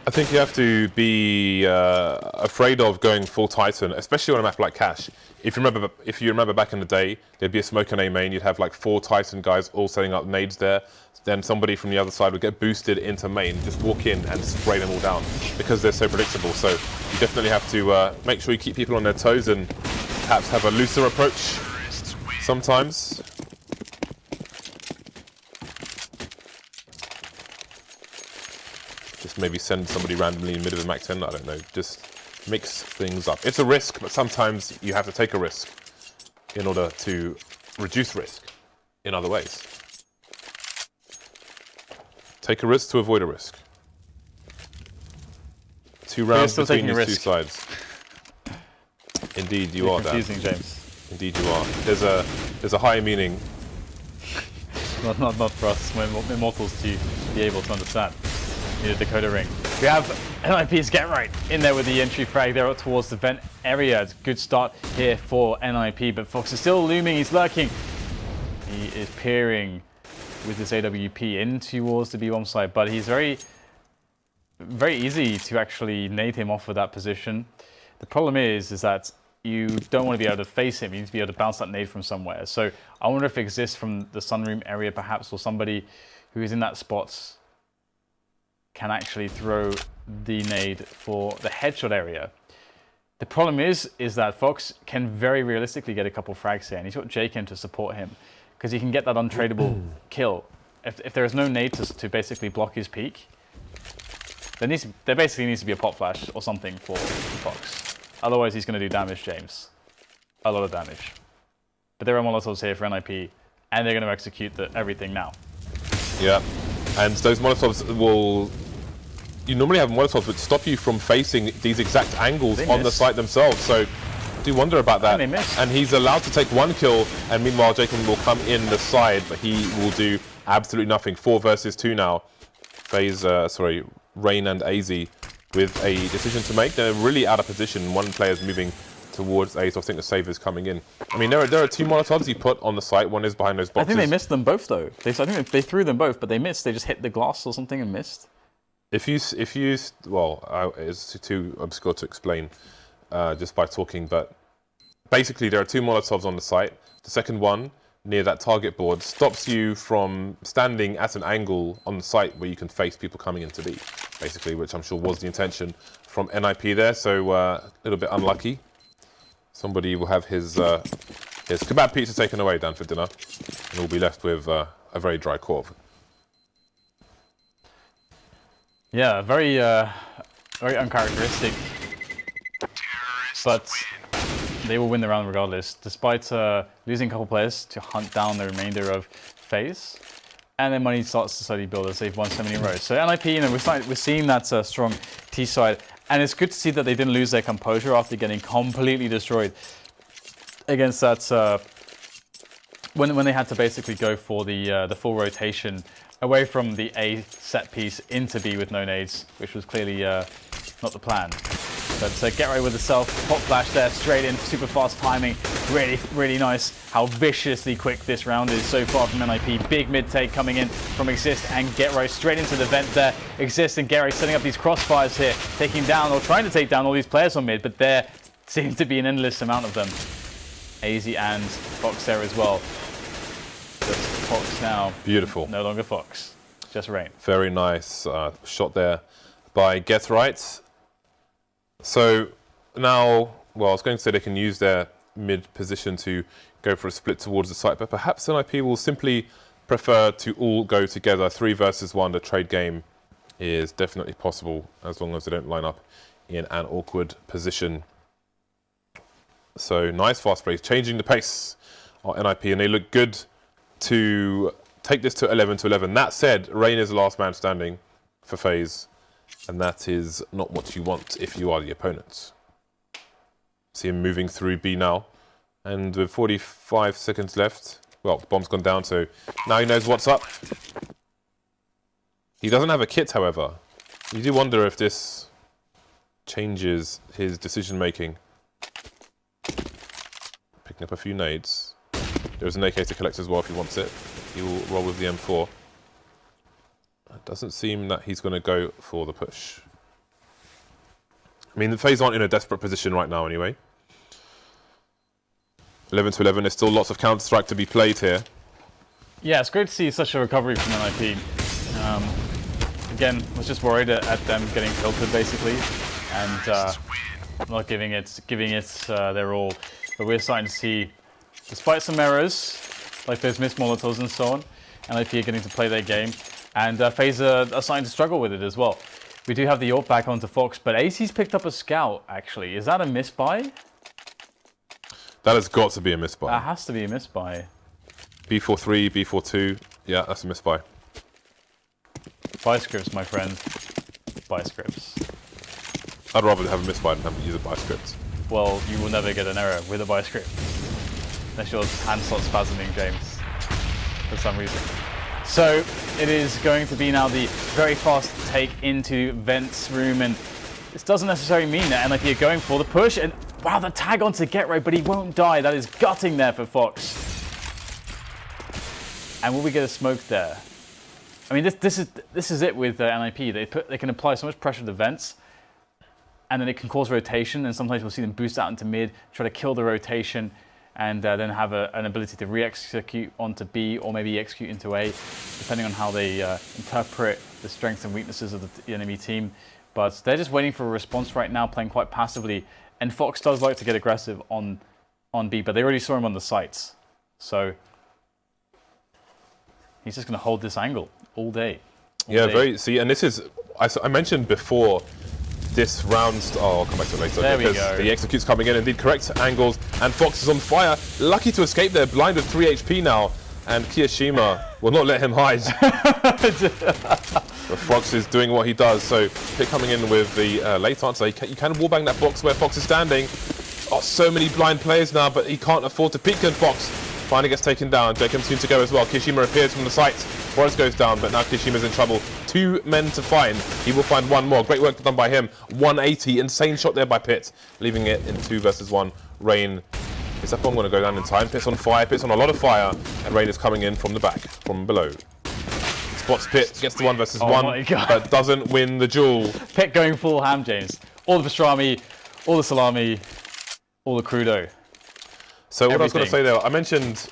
I think you have to be afraid of going full Titan, especially on a map like Cash. If you remember back in the day, there'd be a smoke on A main, you'd have like 4 Titan guys all setting up nades there. Then somebody from the other side would get boosted into main, just walk in and spray them all down, because they're so predictable. So you definitely have to make sure you keep people on their toes and perhaps have a looser approach sometimes. Just maybe send somebody randomly in mid of the Mac 10, I don't know. Just mix things up. It's a risk, but sometimes you have to take a risk in order to reduce risk in other ways. Take a risk to avoid a risk. 2 rounds between these 2 sides. Indeed, you are, Dan. Confusing, James. Indeed, you are. There's a higher meaning. Not for us immortals to be able to understand. Need a decoder ring. We have NiP's Get Right in there with the entry frag there up towards the vent area. It's a good start here for NiP, but Fox is still looming. He's lurking. He is peering with his AWP in towards the B-bomb side, but he's very easy to actually nade him off of that position. The problem is that you don't want to be able to face him. You need to be able to bounce that nade from somewhere. So I wonder if it exists from the sunroom area perhaps, or somebody who is in that spot can actually throw the nade for the headshot area. The problem is that Fox can very realistically get a couple frags here, and he's got jkaem to support him, because he can get that untradeable kill. If there is no nade to basically block his peek, there basically needs to be a pop flash or something for Fox. Otherwise, he's going to do damage, James. A lot of damage. But there are Molotovs here for NiP, and they're going to execute everything now. Yeah, and those Molotovs will... You normally have Molotovs which stop you from facing these exact angles on the site themselves, so I do wonder about that. And he's allowed to take 1 kill, and meanwhile jkaem will come in the side, but he will do absolutely nothing. 4 versus 2 now. Rain and aizy with a decision to make. They're really out of position. 1 player's moving towards A, so I think the save is coming in. I mean, there are 2 Molotovs he put on the site. 1 is behind those boxes. I think they missed them both, though. I think they threw them both, but they missed. They just hit the glass or something and missed. It's too obscure to explain just by talking, but basically there are 2 Molotovs on the site. The second one, near that target board, stops you from standing at an angle on the site where you can face people coming into B, basically, which I'm sure was the intention from NiP there, so a little bit unlucky. Somebody will have his kebab pizza taken away, Dan, for dinner, and we'll be left with a very dry corv. Yeah, very uncharacteristic, but they will win the round regardless, despite losing a couple players to hunt down the remainder of FaZe. And then money starts to slowly build as they've won so many in a row. So NiP, we're seeing that strong T side, and it's good to see that they didn't lose their composure after getting completely destroyed against that. When they had to basically go for the full rotation away from the A set piece into B with no nades, which was clearly not the plan. But Get Right with the self, pop flash there, straight in, super fast timing, really nice how viciously quick this round is so far from NiP. Big mid take coming in from Xizt and Get Right straight into the vent there. Xizt and Get Right setting up these crossfires here, taking down or trying to take down all these players on mid, but there seems to be an endless amount of them. aizy and Fox there as well. Just Fox now. Beautiful. No longer Fox, just Rain. Very nice shot there by Get Right. So now, well, I was going to say they can use their mid position to go for a split towards the site, but perhaps NiP will simply prefer to all go together. 3 versus 1, the trade game is definitely possible as long as they don't line up in an awkward position. So nice fast break, changing the pace of NiP, and they look good to take this to 11-11. That said, Rain is the last man standing for FaZe, and that is not what you want if you are the opponents. See him moving through B now, and with 45 seconds left, well, the bomb's gone down, so now he knows what's up. He doesn't have a kit, however. You do wonder if this changes his decision making. Picking up a few nades. There's an AK to collect as well if he wants it. He will roll with the M4. It doesn't seem that he's going to go for the push. I mean, the FaZe aren't in a desperate position right now anyway. 11-11, there's still lots of Counter-Strike to be played here. Yeah, it's great to see such a recovery from NiP. Again, was just worried at them getting tilted basically, and not giving it their all. But we're starting to see, despite some errors, like those missed Molotovs and so on, NiP are getting to play their game, and FaZe are starting to struggle with it as well. We do have the AWP back onto Fox, but aizy's picked up a scout, actually. Is that a misbuy? That has got to be a misbuy. That has to be a misbuy. B43, B42. Yeah, that's a misbuy. Buy scripts, my friend. Buy scripts. I'd rather have a misbuy than have to use a buy script. Well, you will never get an error with a buy script. Unless your hand slot spasming, James. For some reason. So, it is going to be now the very fast take into Vent's room, and this doesn't necessarily mean that NiP are going for the push, and wow, the tag onto Get Right, but he won't die. That is gutting there for Fox. And will we get a smoke there? I mean, this is it with NiP. They can apply so much pressure to the vents, and then it can cause rotation. And sometimes we'll see them boost out into mid, try to kill the rotation, and then have an ability to re-execute onto B or maybe execute into A, depending on how they interpret the strengths and weaknesses of the enemy team. But they're just waiting for a response right now, playing quite passively. And Fox does like to get aggressive on B, but they already saw him on the sites, so he's just going to hold this angle all day. Yeah, very. See, and this is, I mentioned before, this round. Oh, I'll come back to it later. There we because go. The executes coming in, indeed, correct angles, and Fox is on fire. Lucky to escape there, blind with 3 HP now, and kioShiMa will not let him hide. But Fox is doing what he does. So Pitt coming in with the late answer. You can wallbang that box where Fox is standing. Oh, so many blind players now, but he can't afford to peek. And Fox finally gets taken down. jkaem soon to go as well. kioShiMa appears from the sights. Forrest goes down, but now kioShiMa's in trouble. 2 men to find. He will find one more. Great work done by him. 180. Insane shot there by Pitt, leaving it in 2 versus 1. Rain is that bomb going to go down in time? Pitt's on fire. Pitt's on a lot of fire, and Rain is coming in from the back, from below. Spots Pitt, gets the 1 versus 1, but doesn't win the duel. Pitt going full ham, James. All the pastrami, all the salami, all the crudo. So what I was going to say there, I mentioned,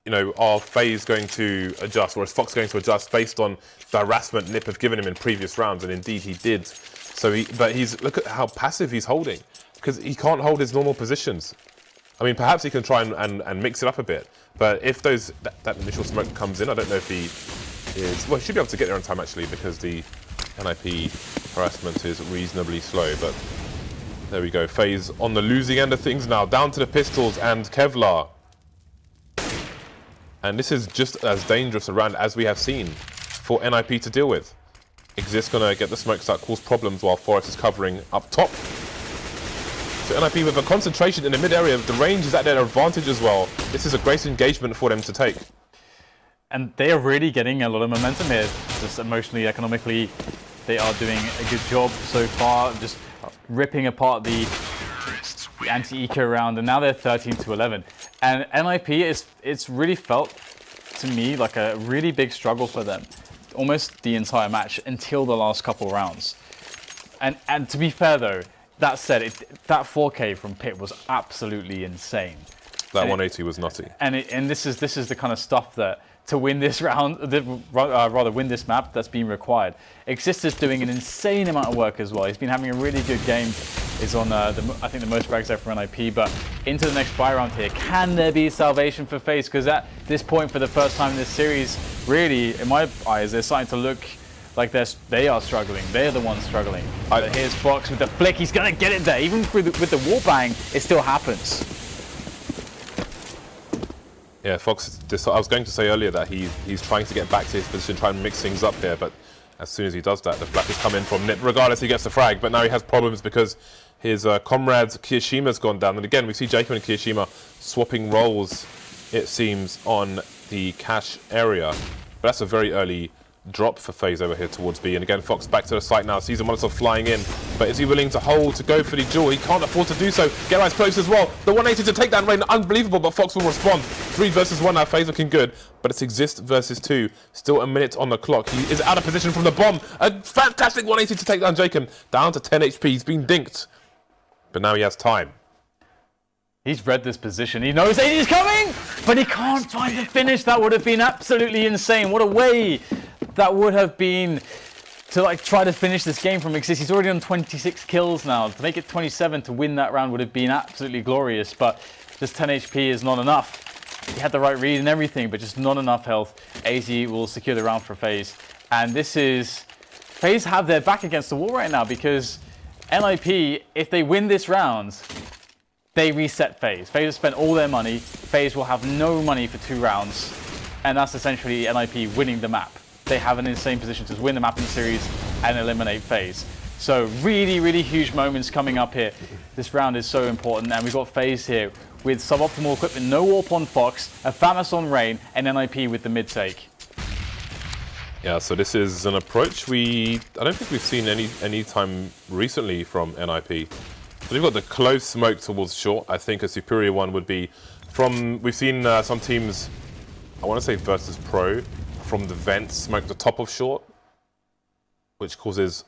you know, are FaZe going to adjust, or is Fox going to adjust based on the harassment NiP have given him in previous rounds, and indeed he did. So look at how passive he's holding, because he can't hold his normal positions. I mean, perhaps he can try and mix it up a bit, but if that initial smoke comes in, I don't know if he is, well, he should be able to get there on time actually, because the NiP harassment is reasonably slow, but there we go. FaZe on the losing end of things now, down to the pistols and Kevlar. And this is just as dangerous a round as we have seen for NiP to deal with. Xizt gonna get the smoke start, cause problems while Forrest is covering up top. So NiP with a concentration in the mid area, the range is at their advantage as well. This is a great engagement for them to take. And they are really getting a lot of momentum here, just emotionally, economically. They are doing a good job so far, just ripping apart the anti-eco round, and now they're 13-11. And NiP, it's really felt to me like a really big struggle for them, almost the entire match until the last couple rounds. And to be fair though, that said, that 4K from Pitt was absolutely insane. That 180 was nutty. And this is the kind of stuff that, to win this round, rather win this map, that's been required. Xizt is doing an insane amount of work as well. He's been having a really good game. He's on, I think, the most frags there for NiP, but into the next buy round here. Can there be salvation for FaZe? Because at this point, for the first time in this series, really, in my eyes, they're starting to look like they are struggling. They're the ones struggling. But here's Fox with the flick. He's going to get it there. Even with the wall bang, it still happens. Yeah, Fox, I was going to say earlier that he's trying to get back to his position, trying to mix things up here, but as soon as he does that, the flash is coming from NiP. Regardless, he gets the frag, but now he has problems because his comrade kioShiMa's gone down. And again, we see jkaem and kioShiMa swapping roles, it seems, on the cache area. But that's a very early drop for FaZe over here towards B. And again, Fox back to the site now, sees a Molotov flying in, but is he willing to hold, to go for the duel? He can't afford to do so. Get right close as well. The 180 to take down Rain, unbelievable, but Fox will respond. 3 versus 1 now, FaZe looking good, but it's Xizt versus 2. Still a minute on the clock. He is out of position from the bomb. A fantastic 180 to take down jkaem. Down to 10 HP, he's been dinked. But now he has time. He's read this position. He knows he's coming, but he can't find the finish. That would have been absolutely insane. What a way that would have been to try to finish this game from Xizt. He's already on 26 kills now. To make it 27 to win that round would have been absolutely glorious, but this 10 HP is not enough. He had the right read and everything, but just not enough health. aizy will secure the round for FaZe. And this is FaZe have their back against the wall right now because NiP, if they win this round, they reset FaZe. FaZe have spent all their money. FaZe will have no money for 2 rounds. And that's essentially NiP winning the map. They have an insane position to win the map in the series and eliminate FaZe. So really, really huge moments coming up here. This round is so important. And we've got FaZe here with suboptimal equipment. No warp on Fox, a FAMAS on Rain, and NiP with the mid take. Yeah, so this is an approach I don't think we've seen any time recently from NiP. So they've got the close smoke towards short. I think a superior one would be we've seen some teams, I want to say versus pro, from the vents smoke the top of short, which causes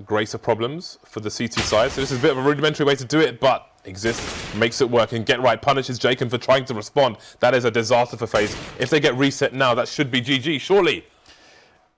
greater problems for the CT side. So this is a bit of a rudimentary way to do it, but Xizt makes it work, and Get Right punishes jkaem for trying to respond. That is a disaster for FaZe. If they get reset now, that should be GG, surely.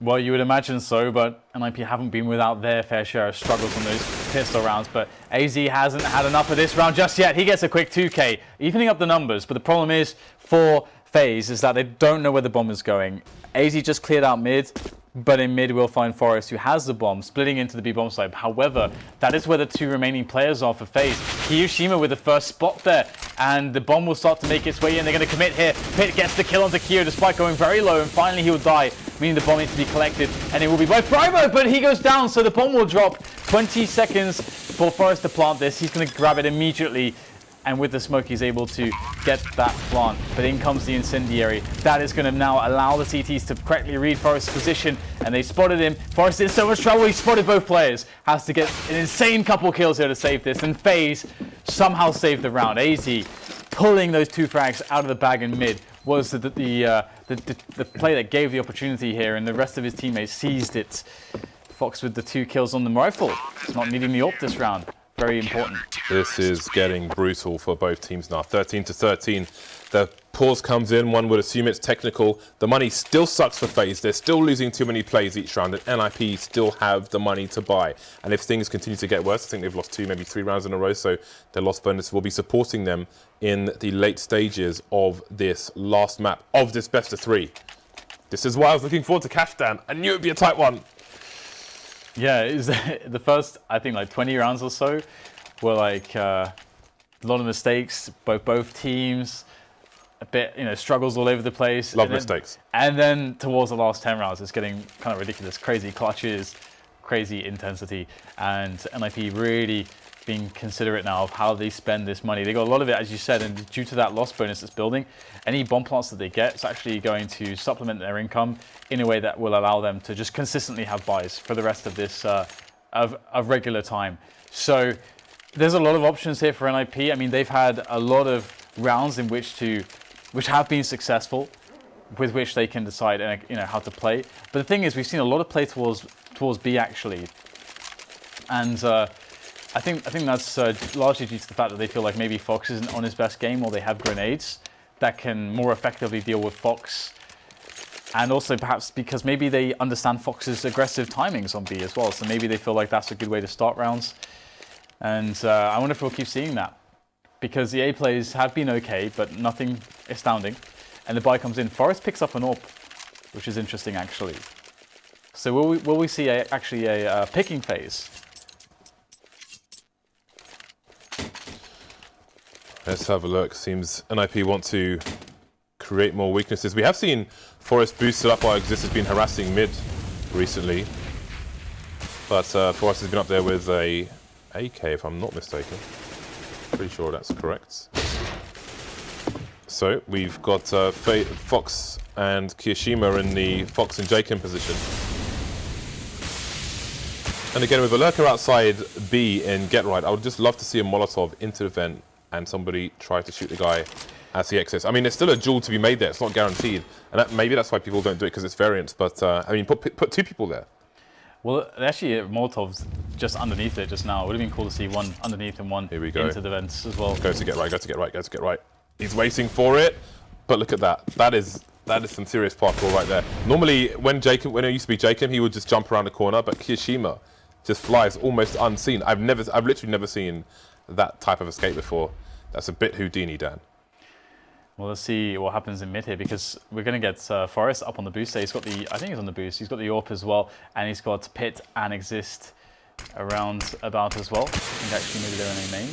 Well, you would imagine so, but NiP haven't been without their fair share of struggles on those pistol rounds. But aizy hasn't had enough of this round just yet. He gets a quick 2k, evening up the numbers. But the problem is for FaZe is that they don't know where the bomb is going. aizy just cleared out mid, but in mid we'll find Forest, who has the bomb, splitting into the B bomb side. However, that is where the 2 remaining players are for FaZe. kioShiMa with the first spot there, and the bomb will start to make its way in. They're going to commit here. Pit gets the kill onto Kio despite going very low, and finally he will die, meaning the bomb needs to be collected, and it will be by Friberg, but he goes down, so the bomb will drop. 20 seconds for Forest to plant this. He's going to grab it immediately, and with the smoke he's able to get that plant. But in comes the incendiary. That is going to now allow the CTs to correctly read Forest's position, and they spotted him. Forest in so much trouble, he spotted both players. Has to get an insane couple kills here to save this, and FaZe somehow saved the round. aizy pulling those 2 frags out of the bag in mid was the play that gave the opportunity here, and the rest of his teammates seized it. Fox with the 2 kills on the rifle, not needing the AWP this round. Very important. This is getting brutal for both teams now. 13-13. The pause comes in. One would assume it's technical. The money still sucks for FaZe. They're still losing too many plays each round, and NiP still have the money to buy. And if things continue to get worse, I think they've lost 2, maybe 3 rounds in a row, so their loss bonus will be supporting them in the late stages of this last map of this best of 3. This is why I was looking forward to Cashdown. I knew it would be a tight one. Yeah, it was the first, I think, like 20 rounds or so were like a lot of mistakes, both teams, a bit, struggles all over the place. Love mistakes. And then towards the last 10 rounds, it's getting kind of ridiculous. Crazy clutches, crazy intensity, and NiP really being considerate now of how they spend this money. They got a lot of it, as you said, and due to that loss bonus that's building, any bomb plants that they get is actually going to supplement their income in a way that will allow them to just consistently have buys for the rest of this of regular time. So there's a lot of options here for NiP. I mean, they've had a lot of rounds in which have been successful, with which they can decide how to play. But the thing is, we've seen a lot of play towards B actually, and I think that's largely due to the fact that they feel like maybe Fox isn't on his best game, or they have grenades that can more effectively deal with Fox. And also perhaps because maybe they understand Fox's aggressive timings on B as well. So maybe they feel like that's a good way to start rounds. And I wonder if we'll keep seeing that. Because the A plays have been okay, but nothing astounding. And the buy comes in. Forest picks up an AWP, which is interesting actually. So will we see actually a picking phase? Let's have a look. Seems NiP want to create more weaknesses. We have seen Forest boosted up while Xizt has been harassing mid recently. But Forest has been up there with a AK, if I'm not mistaken. Pretty sure that's correct. So we've got Fox and kioShiMa in the Fox and jkaem position. And again, with a lurker outside B in Get Right, I would just love to see a Molotov into the vent and somebody try to shoot the guy as he exits. I mean, there's still a duel to be made there. It's not guaranteed. And maybe that's why people don't do it, because it's variance. But, I mean, put 2 people there. Well, actually, Molotov's just underneath it just now. It would have been cool to see one underneath and one into the vents as well. Go to Get Right, go to Get Right, go to Get Right. He's waiting for it. But look at that. That is some serious parkour right there. Normally, when it used to be jkaem, he would just jump around the corner. But kioShiMa just flies almost unseen. I've literally never seen that type of escape before. That's a bit Houdini, Dan. Well, let's see what happens in mid here, because we're going to get Forest up on the boost there. He's got the, I think he's on the boost. He's got the AWP as well, and he's got Pit and Xizt around about as well. I think actually maybe they're in a main,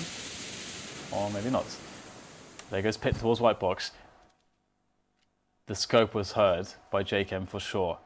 or maybe not. There goes Pit towards white box. The scope was heard by jkaem for sure.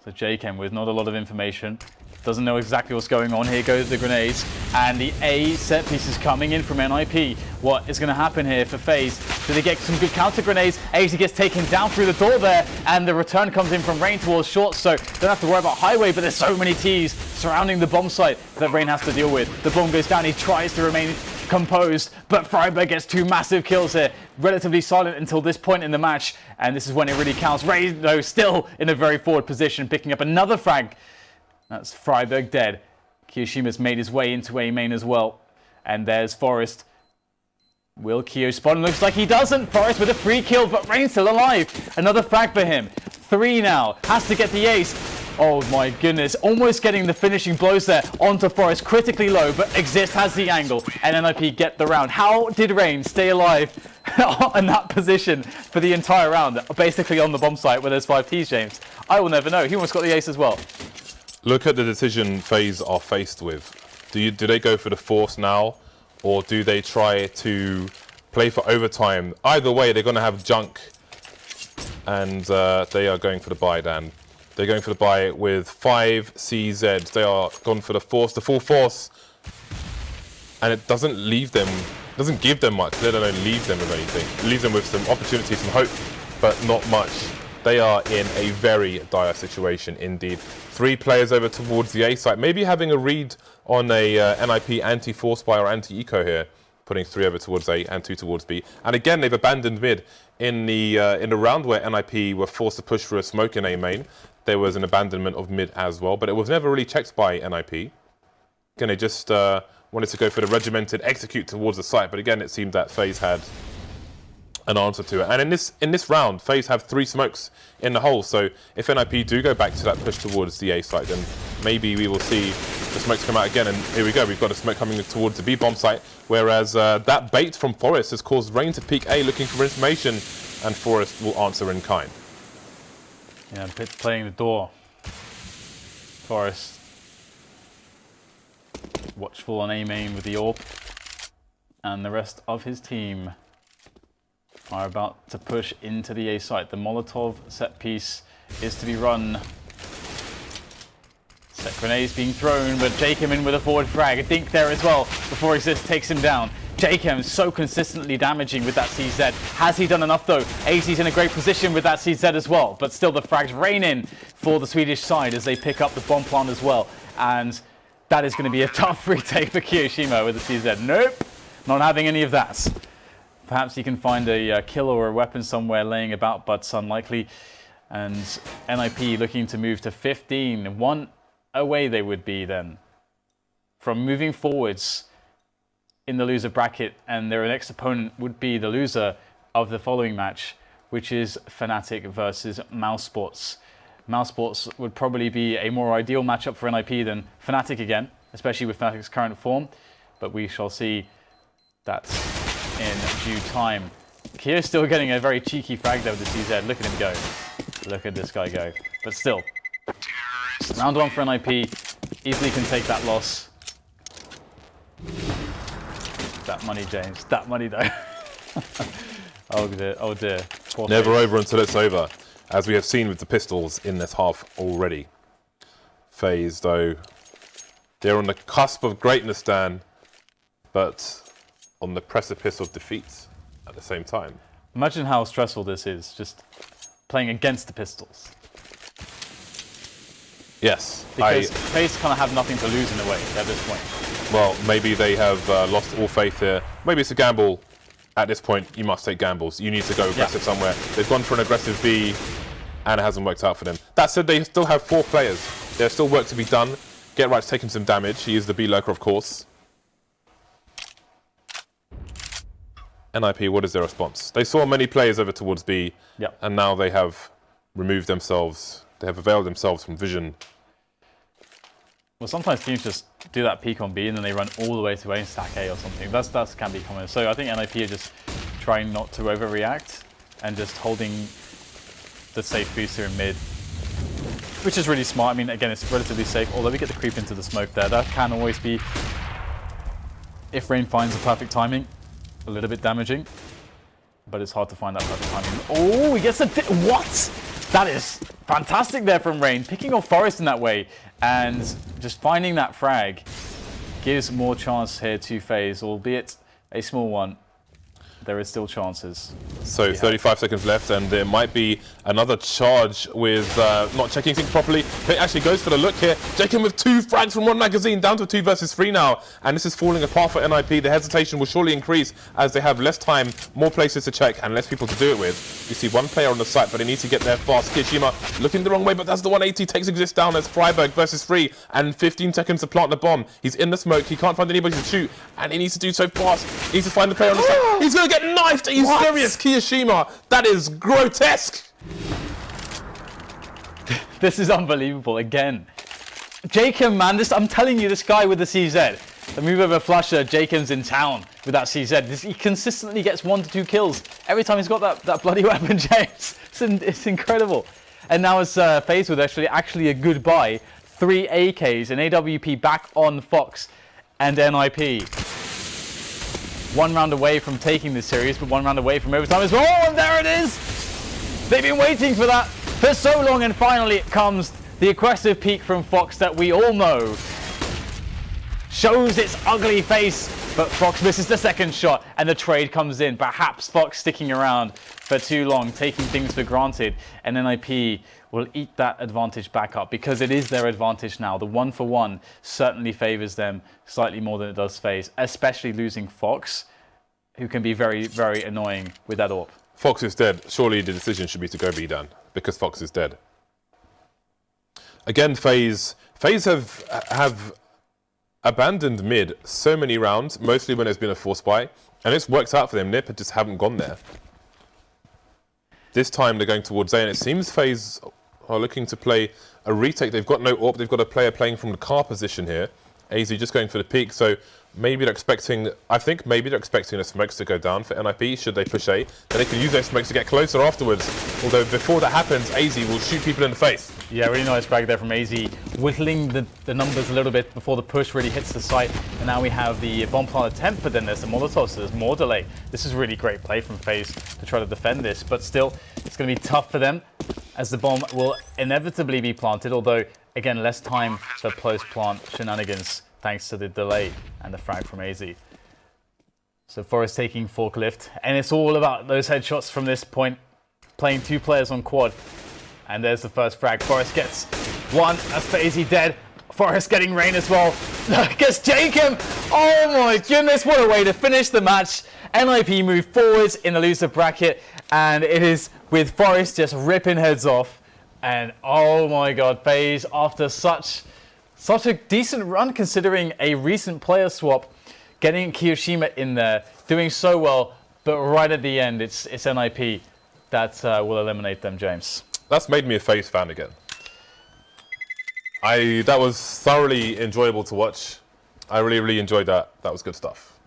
So jkaem with not a lot of information, doesn't know exactly what's going on. Here goes the grenades, and the A set piece is coming in from NiP. What is going to happen here for FaZe? Do they get some good counter grenades? aizy gets taken down through the door there, and the return comes in from Rain towards short, so don't have to worry about highway, but there's so many T's surrounding the bomb site that Rain has to deal with. The bomb goes down, he tries to remain composed, but Friberg gets 2 massive kills here. Relatively silent until this point in the match, and this is when it really counts. Rain, though, still in a very forward position, picking up another frag. That's Friberg dead. kioShiMa's made his way into A main as well. And there's Forest. Will Kio spawn? Looks like he doesn't. Forest with a free kill, but Rain's still alive. Another frag for him. 3 now. Has to get the ace. Oh my goodness. Almost getting the finishing blows there onto Forest. Critically low, but Xizt has the angle. And NiP get the round. How did Rain stay alive in that position for the entire round? Basically on the bomb site where there's 5 Ts, James. I will never know. He almost got the ace as well. Look at the decision FaZe are faced with. Do they go for the force now, or do they try to play for overtime? Either way, they're going to have junk, and they are going for the buy, Dan. They're going for the buy with 5 CZ. They are gone for the force, the full force, and it doesn't give them much. Let alone leave them with anything. It leaves them with some opportunity, some hope, but not much. They are in a very dire situation indeed. 3 players over towards the A site. Maybe having a read on a NiP anti-force buy or anti-eco here. Putting 3 over towards A and 2 towards B. And again, they've abandoned mid. In the round where NiP were forced to push for a smoke in A main, there was an abandonment of mid as well. But it was never really checked by NiP. Again, they just wanted to go for the regimented execute towards the site. But again, it seemed that FaZe had an answer to it. And in this round, FaZe have 3 smokes in the hole. So if NiP do go back to that push towards the A site, then maybe we will see the smokes come out again. And here we go, we've got a smoke coming towards the B bomb site. Whereas that bait from Forest has caused Rain to peek A looking for information, and Forest will answer in kind. Yeah, Pit playing the door. Forest watchful on A main with the AWP. And the rest of his team are about to push into the A site. The Molotov set piece is to be run. Set grenades being thrown, but jkaem in with a forward frag. A dink there as well before Xizt takes him down. jkaem so consistently damaging with that CZ. Has he done enough though? aizy's in a great position with that CZ as well, but still the frags rain in for the Swedish side as they pick up the bomb plant as well. And that is going to be a tough retake for kioShiMa with the CZ. Nope, not having any of that. Perhaps he can find a kill or a weapon somewhere laying about, but it's unlikely. And NiP looking to move to 15. 1 away they would be then from moving forwards in the loser bracket, and their next opponent would be the loser of the following match, which is Fnatic versus mousesports. mousesports would probably be a more ideal matchup for NiP than Fnatic again, especially with Fnatic's current form, but we shall see that in due time. Kio's still getting a very cheeky frag there with the CZ. Look at him go. Look at this guy go. But still, round 1 for NiP. Easily can take that loss. That money, James. That money, though. Oh dear. Oh dear. Poor Never FaZe. over until it's over, as we have seen with the pistols in this half already. FaZe, though, they're on the cusp of greatness, Dan, but on the precipice of defeat at the same time. Imagine how stressful this is, just playing against the pistols. Yes. Because FaZe kind of have nothing to lose in a way at this point. Well, maybe they have lost all faith here. Maybe it's a gamble. At this point, you must take gambles. You need to go aggressive somewhere. They've gone for an aggressive B, and it hasn't worked out for them. That said, they still have 4 players. There's still work to be done. Get Right's taking some damage. He is the B lurker, of course. NiP, what is their response? They saw many players over towards B, and now they have removed themselves. They have availed themselves from vision. Well, sometimes teams just do that peak on B and then they run all the way to A and stack A or something. That can be common. So I think NiP are just trying not to overreact and just holding the safe booster in mid, which is really smart. I mean, again, it's relatively safe, although we get the creep into the smoke there. That can always be, if Rain finds the perfect timing, a little bit damaging, but it's hard to find that perfect timing. Oh, he gets a what? That is fantastic there from Rain, picking off Forest in that way, and just finding that frag gives more chance here to FaZe, albeit a small one. There is still chances. So 35 seconds left, and there might be another charge with not checking things properly. But it actually goes for the look here. jkaem with 2 frags from 1 magazine, down to 2 versus 3 now. And this is falling apart for NiP. The hesitation will surely increase as they have less time, more places to check, and less people to do it with. You see 1 player on the site, but they need to get there fast. kioShiMa looking the wrong way, but that's the 180. Takes Xizt down as Friberg versus 3, and 15 seconds to plant the bomb. He's in the smoke. He can't find anybody to shoot, and he needs to do so fast. He needs to find the player on the site. He's going to get knifed! Are you serious, kioShiMa? That is grotesque! This is unbelievable again. jkaem, man, I'm telling you, this guy with the CZ. The move over flusher, jkaem's in town with that CZ. He consistently gets 1 to 2 kills every time he's got that bloody weapon, James. It's incredible. And now it's FaZe with actually a good buy. 3 AKs and AWP back on Fox and NiP. 1 round away from taking this series, but 1 round away from overtime as well. Oh, and there it is! They've been waiting for that for so long, and finally it comes. The aggressive peak from Fox that we all know shows its ugly face, but Fox misses the second shot, and the trade comes in. Perhaps Fox sticking around for too long, taking things for granted, and NiP will eat that advantage back up because it is their advantage now. The 1-for-1 certainly favors them slightly more than it does FaZe, especially losing Fox, who can be very, very annoying with that AWP. Fox is dead. Surely the decision should be to go B down because Fox is dead. Again, FaZe have abandoned mid so many rounds, mostly when there's been a force buy, and it's worked out for them. NiP just haven't gone there. This time they're going towards A, and it seems FaZe are looking to play a retake. They've got no AWP. They've got a player playing from the car position here. aizy just going for the peak, so maybe they're expecting, I think maybe they're expecting the smokes to go down for NiP should they push A. Then they can use those smokes to get closer afterwards. Although before that happens, aizy will shoot people in the face. Yeah, really nice frag there from aizy, whittling the numbers a little bit before the push really hits the site. And now we have the bomb plant attempt, but then there's the Molotov, so there's more delay. This is really great play from FaZe to try to defend this, but still, it's going to be tough for them as the bomb will inevitably be planted, although, again, less time for post-plant shenanigans thanks to the delay and the frag from aizy. So Forest taking forklift, and it's all about those headshots from this point, playing 2 players on quad. And there's the first frag. Forest gets 1, that's for aizy dead. Forest getting Rain as well. Gets jkaem! Oh my goodness, what a way to finish the match. NiP move forwards in the loser bracket, and it is with Forest just ripping heads off. And oh my god, FaZe, after such a decent run considering a recent player swap, getting kioShiMa in there, doing so well, but right at the end, it's NiP that will eliminate them, James. That's made me a FaZe fan again. That was thoroughly enjoyable to watch. I really, really enjoyed that. That was good stuff.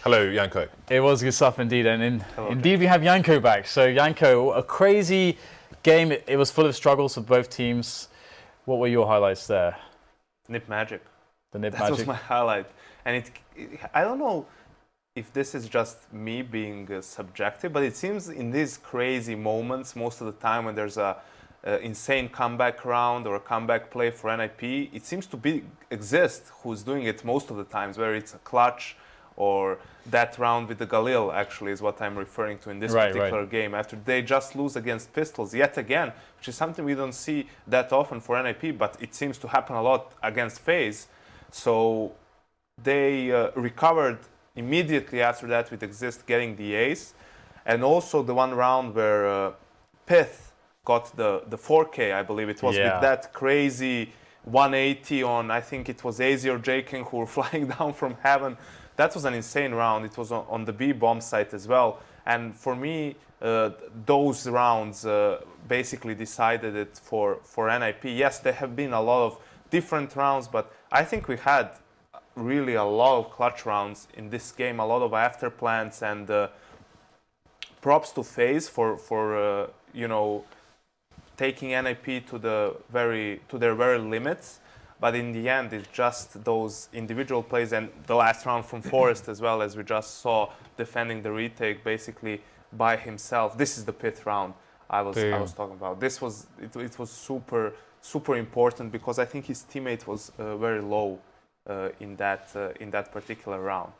Hello, Janko. It was good stuff indeed, and indeed we have Janko back. So Janko, a crazy game. It was full of struggles for both teams. What were your highlights there? NiP Magic. The NiP Magic. That was my highlight. And I don't know if this is just me being subjective, but it seems in these crazy moments, most of the time when there's a insane comeback round or a comeback play for NiP, it seems to exist who's doing it most of the times, whether it's a clutch or that round with the Galil, actually, is what I'm referring to in this particular game. After they just lose against Pistols yet again, which is something we don't see that often for NiP, but it seems to happen a lot against FaZe. So they recovered immediately after that with Xizt getting the ace. And also the one round where pyth got the 4K, I believe it was, with that crazy 180 on, I think it was aizy or jkaem who were flying down from heaven. That was an insane round. It was on the B bomb site as well. And for me, those rounds basically decided it for NiP. Yes, there have been a lot of different rounds, but I think we had really a lot of clutch rounds in this game, a lot of after plans, and props to FaZe for you know, taking NiP to their very limits. But in the end, it's just those individual plays, and the last round from Forest as well, as we just saw, defending the retake basically by himself. This is the pyth round I was talking about. This was it was super important, because I think his teammate was very low in that particular round.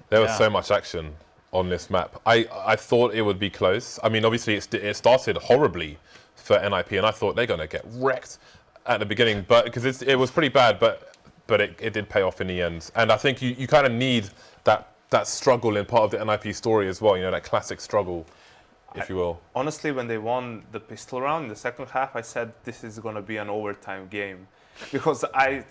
There was so much action on this map. I thought it would be close. I mean, obviously it started horribly for NiP, and I thought they're going to get wrecked at the beginning, but because it was pretty bad, but it did pay off in the end. And I think you kind of need that struggle in part of the NiP story as well. You know, that classic struggle, if you will. Honestly, when they won the pistol round in the second half, I said this is going to be an overtime game, because I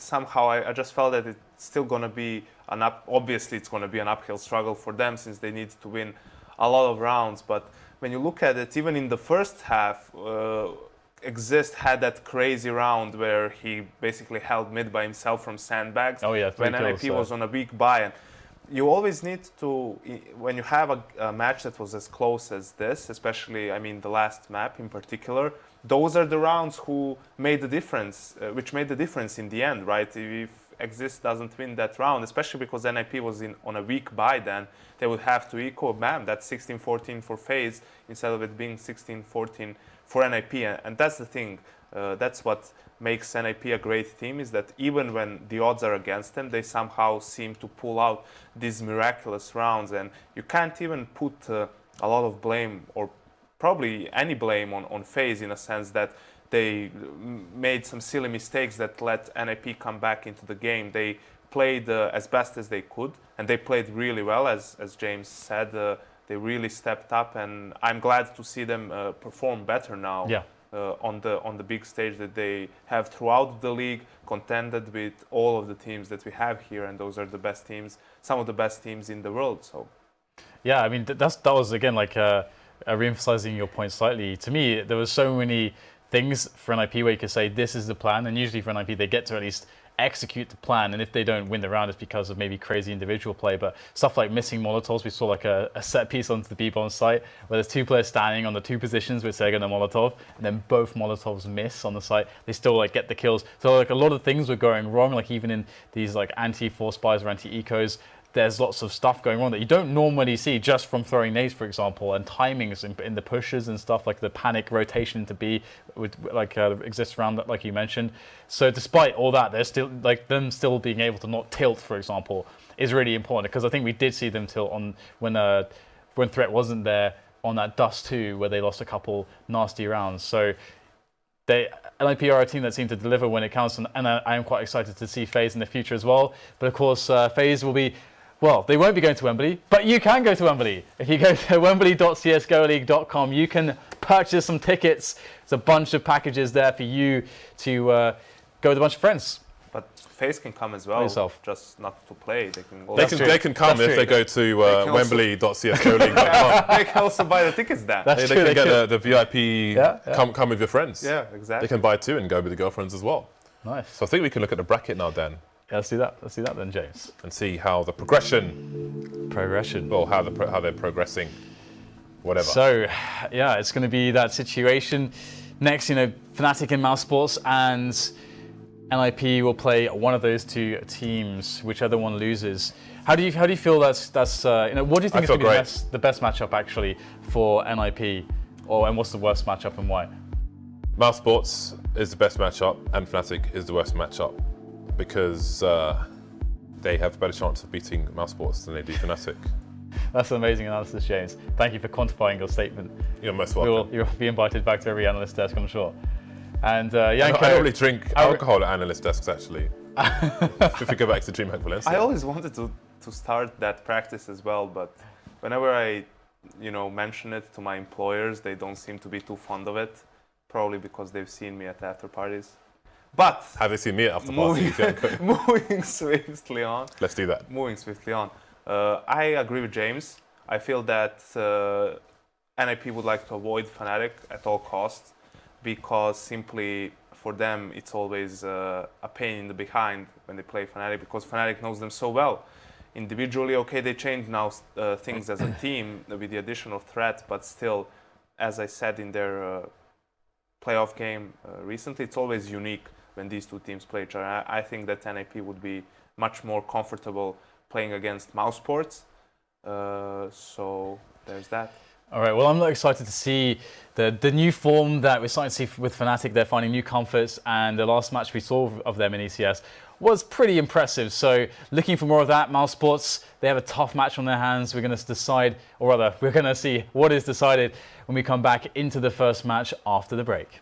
just felt that it's still going to be obviously it's going to be an uphill struggle for them, since they need to win a lot of rounds. But when you look at it, even in the first half, Xizt had that crazy round where he basically held mid by himself from sandbags. Oh yeah, when NiP was on a weak buy. And you always need to, when you have a match that was as close as this, especially, I mean, the last map in particular, those are the rounds who made the difference, which made the difference in the end, right? If Xizt doesn't win that round, especially because NiP was on a weak buy, then they would have to equal, bam, that's 16-14 for FaZe instead of it being 16-14 for NiP. And that's the thing, that's what makes NiP a great team, is that even when the odds are against them, they somehow seem to pull out these miraculous rounds. And you can't even put a lot of blame, or probably any blame, on FaZe, in a sense that they made some silly mistakes that let NiP come back into the game. They played as best as they could, and they played really well, as James said. They really stepped up, and I'm glad to see them perform better now. Yeah. On the big stage that they have throughout the league, contended with all of the teams that we have here, and those are the best teams, some of the best teams in the world. So, yeah, I mean that was again like re-emphasizing your point slightly. To me, there was so many things for NiP where you could say this is the plan, and usually for NiP they get to at least execute the plan, and if they don't win the round it's because of maybe crazy individual play. But stuff like missing Molotovs, we saw like a set piece onto the B-bomb site where there's two players standing on the two positions with Sega and Molotov, and then both Molotovs miss on the site. They still like get the kills. So like a lot of things were going wrong, like even in these like anti-force buys or anti-ecos, there's lots of stuff going on that you don't normally see just from throwing nades, for example, and timings in the pushes and stuff, like the panic rotation into B with like exists around that, like you mentioned. So despite all that, there's still like them still being able to not tilt, for example, is really important, because I think we did see them tilt on when threat wasn't there on that Dust 2 where they lost a couple nasty rounds. So NiP are a team that seem to deliver when it counts, and I am quite excited to see FaZe in the future as well. But of course, FaZe will be. Well, they won't be going to Wembley, but you can go to Wembley. If you go to wembley.csgoleague.com, you can purchase some tickets. There's a bunch of packages there for you to go with a bunch of friends. But FaZe can come as well, just not to play. They can come if they go to wembley.csgoleague.com. They can also buy the tickets there. They can get the VIP, come with your friends. Yeah, exactly. They can buy two and go with the girlfriends as well. Nice. So I think we can look at the bracket now, Dan. Yeah, let's do that. Let's do that then, James. And see how the progression. Well, how they're progressing. Whatever. So, yeah, it's going to be that situation. Next, Fnatic and Mousesports, and NiP will play one of those two teams, whichever one loses. How do you feel that's what do you think is going to be the best matchup actually for NiP, and what's the worst matchup and why? Mousesports is the best matchup, and Fnatic is the worst matchup, because they have a better chance of beating Mousesports than they do Fnatic. That's an amazing analysis, James. Thank you for quantifying your statement. You're most welcome. You'll be invited back to every analyst desk, I'm sure. And Janko, I don't really drink alcohol at analyst desks, actually. If we go back to DreamHack Valencia. I always wanted to start that practice as well, but whenever I mention it to my employers, they don't seem to be too fond of it. Probably because they've seen me at after parties. But have they seen me at after parties? Moving swiftly on. Let's do that. Moving swiftly on. I agree with James. I feel that NiP would like to avoid Fnatic at all costs, because simply for them it's always a pain in the behind when they play Fnatic, because Fnatic knows them so well. Individually, okay, they change now things as a team with the additional threat, but still, as I said in their playoff game recently, it's always unique when these two teams play each other. I think that NiP would be much more comfortable playing against Mousesports. So there's that. All right, well, I'm excited to see the new form that we're starting to see with Fnatic. They're finding new comforts, and the last match we saw of them in ECS was pretty impressive. So looking for more of that. Mousesports, they have a tough match on their hands. We're going to decide, or rather, we're going to see what is decided when we come back into the first match after the break.